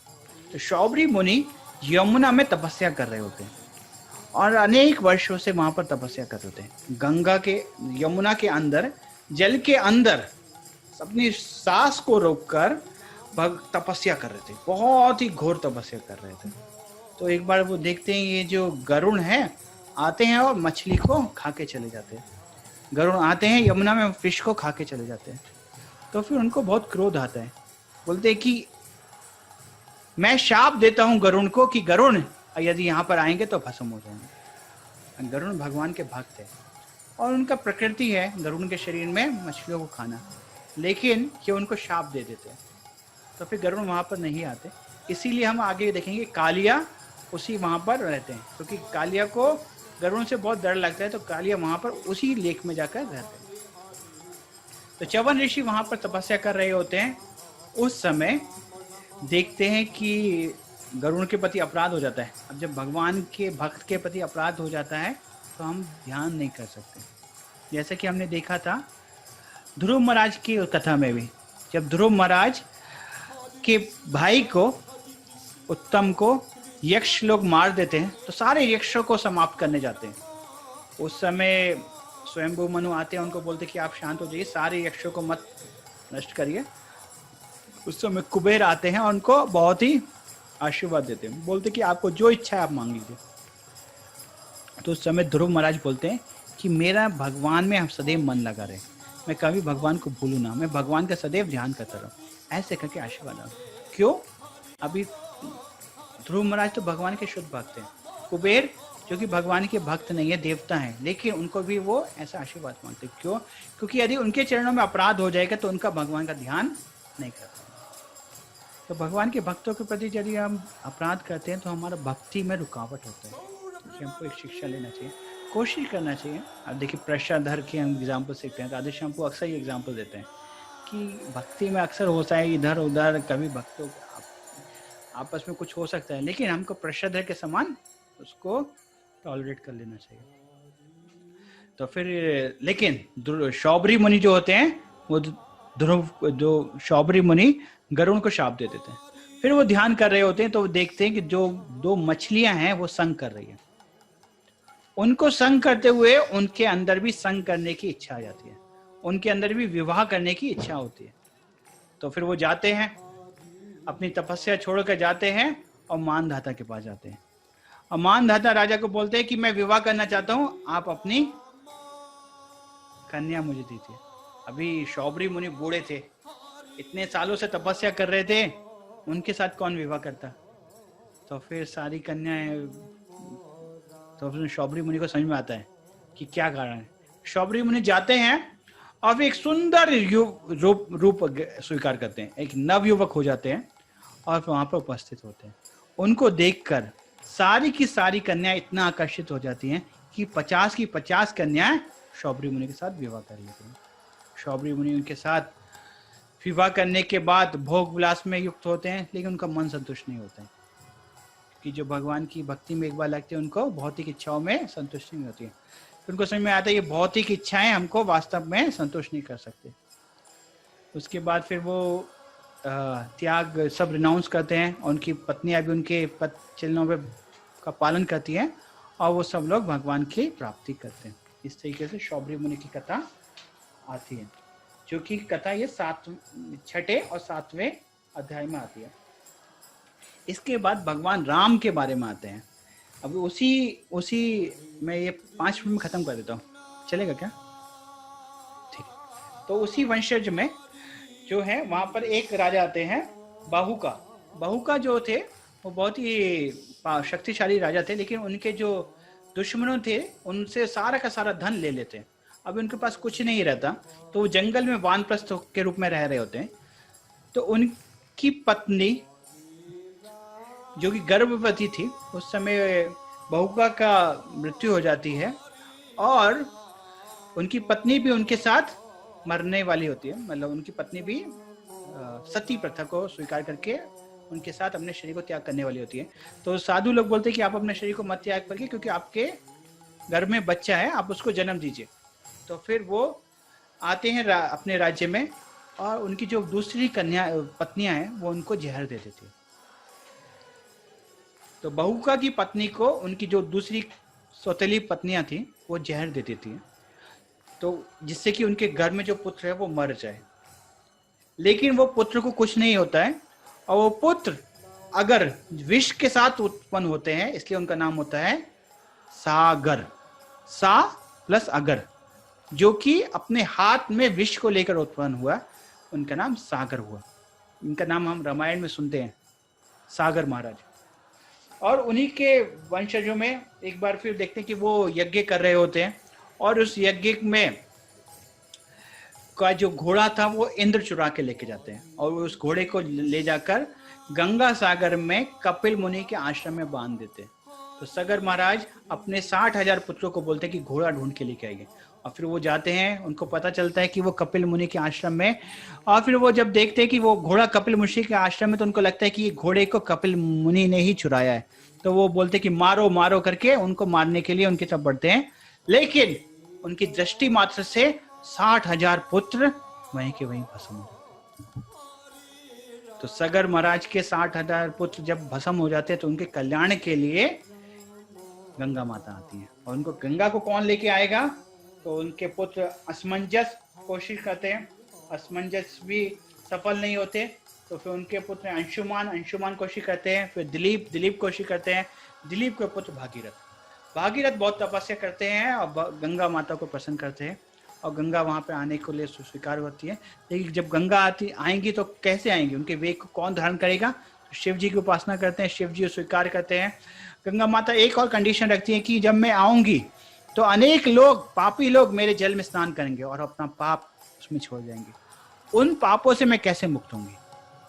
तो शौबरी मुनि यमुना में तपस्या कर रहे होते हैं और अनेक वर्षों से वहां पर तपस्या कर रहे होते हैं। गंगा के, यमुना के अंदर, जल के अंदर अपनी सांस को रोककर तपस्या कर रहे थे, बहुत ही घोर तपस्या कर रहे थे। तो एक बार वो देखते हैं ये जो गरुण है आते हैं और मछली को खा के चले जाते हैं। गरुण आते हैं यमुना में, फिश को खा के चले जाते हैं। तो फिर उनको बहुत क्रोध आता है, बोलते हैं कि मैं शाप देता हूं गरुण को कि गरुण यदि यहाँ पर आएंगे तो भस्म हो जाएंगे। गरुण भगवान के भक्त है और उनका प्रकृति है गरुण के शरीर में मछलियों को खाना, लेकिन ये उनको शाप दे देते हैं। तो फिर गरुण वहाँ पर नहीं आते। इसीलिए हम आगे देखेंगे कालिया उसी वहाँ पर रहते हैं, क्योंकि कालिया को गरुण से बहुत डर लगता है। तो कालिया वहाँ पर उसी लेक में जाकर रहते हैं। तो च्यवन ऋषि वहाँ पर तपस्या कर रहे होते हैं। उस समय देखते हैं कि गरुण के प्रति अपराध हो जाता है। अब जब भगवान के भक्त के प्रति अपराध हो जाता है तो हम ध्यान नहीं कर सकते। जैसे कि हमने देखा था ध्रुव महाराज की कथा में भी, जब ध्रुव महाराज के भाई को, उत्तम को यक्ष लोग मार देते हैं तो सारे यक्षों को समाप्त करने जाते हैं। उस समय स्वयंभू मनु आते हैं, उनको बोलते कि आप शांत हो जाइए, सारे यक्षों को मत नष्ट करिए। उस समय कुबेर आते हैं और उनको बहुत ही आशीर्वाद देते हैं, बोलते कि आपको जो इच्छा है आप मांग लीजिए। तो उस समय ध्रुव महाराज बोलते हैं कि मेरा भगवान में हम सदैव मन लगा रहे, मैं कभी भगवान को भूलूं ना, मैं भगवान का सदैव ध्यान करता रहूं, ऐसे करके आशीर्वाद आ। क्यों? अभी ध्रुव महाराज तो भगवान के शुद्ध भक्त हैं, कुबेर जो कि भगवान के भक्त नहीं है, देवता हैं, लेकिन उनको भी वो ऐसा आशीर्वाद मांगते। क्यों? क्योंकि यदि उनके चरणों में अपराध हो जाएगा तो उनका भगवान का ध्यान नहीं कर पाएंगे। तो भगवान के भक्तों के प्रति यदि हम अपराध करते हैं तो हमारा भक्ति में रुकावट होता है। कि हमको एक शिक्षा लेना चाहिए, कोशिश करना चाहिए। अब देखिए प्रश्नाधर के हम एग्जाम्पल सीखते हैं, राधे श्याम को अक्सर ये एग्जाम्पल देते हैं कि भक्ति में अक्सर होता है इधर उधर, कभी भक्तों आपस में कुछ हो सकता है, लेकिन हमको प्रश्नाधर के समान उसको टॉलरेट कर लेना चाहिए। तो फिर लेकिन शौबरी मुनि जो होते हैं वो ध्रुव, जो शौबरी मुनि गरुण को शाप दे देते हैं। फिर वो ध्यान कर रहे होते हैं तो वो देखते हैं कि जो दो मछलियां हैं वो संग कर रही है। उनको संग करते हुए उनके अंदर भी संग करने की इच्छा आ जाती है, उनके अंदर भी विवाह करने की इच्छा होती है। तो फिर वो जाते हैं, अपनी तपस्या छोड़कर जाते हैं और मानधाता के पास जाते हैं। और मानधाता राजा को बोलते हैं कि मैं विवाह करना चाहता हूं, आप अपनी कन्या मुझे दीजिए। अभी शौबरी मुनि बूढ़े थे, इतने सालों से तपस्या कर रहे थे, उनके साथ कौन विवाह करता? तो फिर सारी कन्याएं, तो शौबरी मुनि को समझ में आता है कि क्या कारण है। शौबरी मुनि जाते हैं और एक सुंदर रूप स्वीकार करते हैं, एक नवयुवक हो जाते हैं और वहां पर उपस्थित होते हैं। उनको देखकर सारी की सारी कन्याएं इतना आकर्षित हो जाती हैं कि 50 की 50 कन्याएं शौबरी मुनि के साथ विवाह कर लेते हैं। शौबरी मुनि उनके साथ विवाह करने के बाद भोग विलास में युक्त होते हैं, लेकिन उनका मन संतुष्ट नहीं होता है कि जो भगवान की भक्ति में एक बार लगते हैं उनको भौतिक इच्छाओं में संतुष्टि नहीं होती है। फिर उनको समझ में आता है ये भौतिक इच्छाएं हमको वास्तव में संतुष्ट नहीं कर सकते। उसके बाद फिर वो त्याग सब रिनाउंस करते हैं, और उनकी पत्नियां भी उनके चलनों पे का पालन करती हैं और वो सब लोग भगवान की प्राप्ति करते हैं। इस तरीके से शौबरी मुनि की कथा आती है, जो कि कथा ये 6 और 7वें अध्याय में आती है। इसके बाद भगवान राम के बारे में आते हैं। अब उसी मैं ये 5 मिनट में खत्म कर देता हूँ, चलेगा क्या? ठीक। तो उसी वंशज में जो है वहां पर एक राजा आते हैं बहुका जो थे वो बहुत ही शक्तिशाली राजा थे, लेकिन उनके जो दुश्मनों थे उनसे सारा का सारा धन ले लेते हैं। अब उनके पास कुछ नहीं रहता, तो वो जंगल में वानप्रस्थ के रूप में रह रहे होते हैं। तो उनकी पत्नी जो कि गर्भवती थी, उस समय बहुका का मृत्यु हो जाती है और उनकी पत्नी भी उनके साथ मरने वाली होती है। मतलब उनकी पत्नी भी सती प्रथा को स्वीकार करके उनके साथ अपने शरीर को त्याग करने वाली होती है। तो साधु लोग बोलते हैं कि आप अपने शरीर को मत त्याग करके, क्योंकि आपके घर में बच्चा है, आप उसको जन्म दीजिए। तो फिर वो आते हैं अपने राज्य में, और उनकी जो दूसरी पत्नियां हैं वो उनको जहर दे देती है। तो बहुका की पत्नी को उनकी जो दूसरी सौतेली पत्नियां थी वो जहर दे देती है, तो जिससे कि उनके घर में जो पुत्र है वो मर जाए। लेकिन वो पुत्र को कुछ नहीं होता है, और वो पुत्र अगर विष के साथ उत्पन्न होते हैं, इसलिए उनका नाम होता है सागर। सा प्लस अगर, जो कि अपने हाथ में विष को लेकर उत्पन्न हुआ, उनका नाम सागर हुआ। इनका नाम हम रामायण में सुनते हैं, सागर महाराज। और उन्हीं के वंशजों में एक बार फिर देखते हैं कि वो यज्ञ कर रहे होते हैं, और उस यज्ञ में का जो घोड़ा था वो इंद्र चुरा के लेके जाते हैं, और उस घोड़े को ले जाकर गंगा सागर में कपिल मुनि के आश्रम में बांध देते हैं। तो सागर महाराज अपने 60,000 पुत्रों को बोलते हैं कि घोड़ा ढूंढ के लेके आइए, और फिर वो जाते हैं। उनको पता चलता है कि वो कपिल मुनि के आश्रम में, और फिर वो जब देखते हैं कि वो घोड़ा कपिल मुनि के आश्रम में, तो उनको लगता है कि ये घोड़े को कपिल मुनि ने ही चुराया है। तो वो बोलते हैं कि मारो मारो करके उनको मारने के लिए उनकी तरफ बढ़ते हैं, लेकिन उनकी दृष्टि मात्र से 60,000 पुत्र वहीं के वहीं भस्म हो जाते। तो सागर महाराज के 60,000 पुत्र जब भस्म हो जाते हैं तो उनके कल्याण के लिए गंगा माता आती है, और उनको गंगा को कौन लेके आएगा? तो उनके पुत्र असमंजस कोशिश करते हैं, असमंजस भी सफल नहीं होते। तो फिर उनके पुत्र अंशुमान कोशिश करते हैं, फिर दिलीप कोशिश करते हैं, दिलीप के पुत्र भागीरथ बहुत तपस्या करते हैं और गंगा माता को प्रसन्न करते हैं, और गंगा वहां पे आने के लिए स्वीकार होती है। लेकिन जब गंगा आएंगी तो कैसे आएंगी? उनके वेग को कौन धारण करेगा? तो शिव जी की उपासना करते हैं, शिव जी स्वीकार करते हैं। गंगा माता एक और कंडीशन रखती है कि जब मैं आऊंगी तो अनेक लोग, पापी लोग मेरे जल में स्नान करेंगे और अपना पाप उसमें छोड़ जाएंगे। उन पापों से मैं कैसे मुक्त होंगी?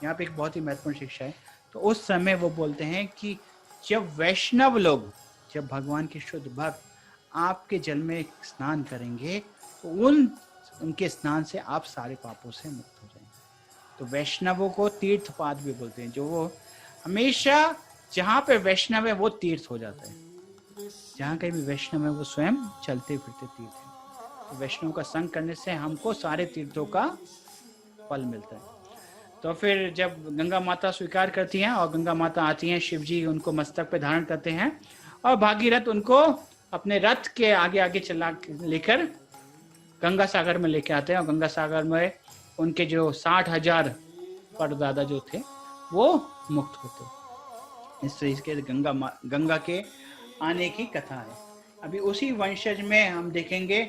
यहाँ पे एक बहुत ही महत्वपूर्ण शिक्षा है। तो उस समय वो बोलते हैं कि जब वैष्णव लोग, जब भगवान के शुद्ध भक्त आपके जल में स्नान करेंगे तो उनके स्नान से आप सारे पापों से मुक्त हो जाएंगे। तो वैष्णवों को तीर्थपाद भी बोलते हैं, जो वो हमेशा जहाँ पे वैष्णव है वो तीर्थ हो जाता है। जहाँ कहीं भी वैष्णव है वो स्वयं चलते फिरते तीर्थ है। तो वैष्णव का संग करने से हमको सारे तीर्थों का फल मिलता है। तो फिर जब गंगा माता स्वीकार करती हैं और गंगा माता आती हैं, शिव जी उनको मस्तक पे धारण करते हैं और भागीरथ उनको अपने रथ के आगे आगे चला लेकर गंगा सागर में लेके आते हैं और गंगा सागर में उनके जो 60,000 परदादा जो थे वो मुक्त होते। इस तरीके से गंगा के आने की कथा है। अभी उसी वंशज में हम देखेंगे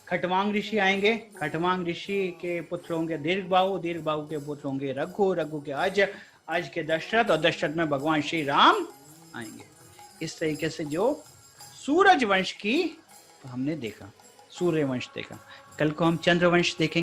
खटवांग ऋषि आएंगे। खटवांग ऋषि के पुत्र होंगे दीर्घबाहु, दीर्घबाहु के पुत्र होंगे रघु, रघु के अज, अज के दशरथ और दशरथ में भगवान श्री राम आएंगे। इस तरीके से जो सूरज वंश की तो हमने देखा, सूर्य वंश देखा। कल को हम चंद्र वंश देखेंगे।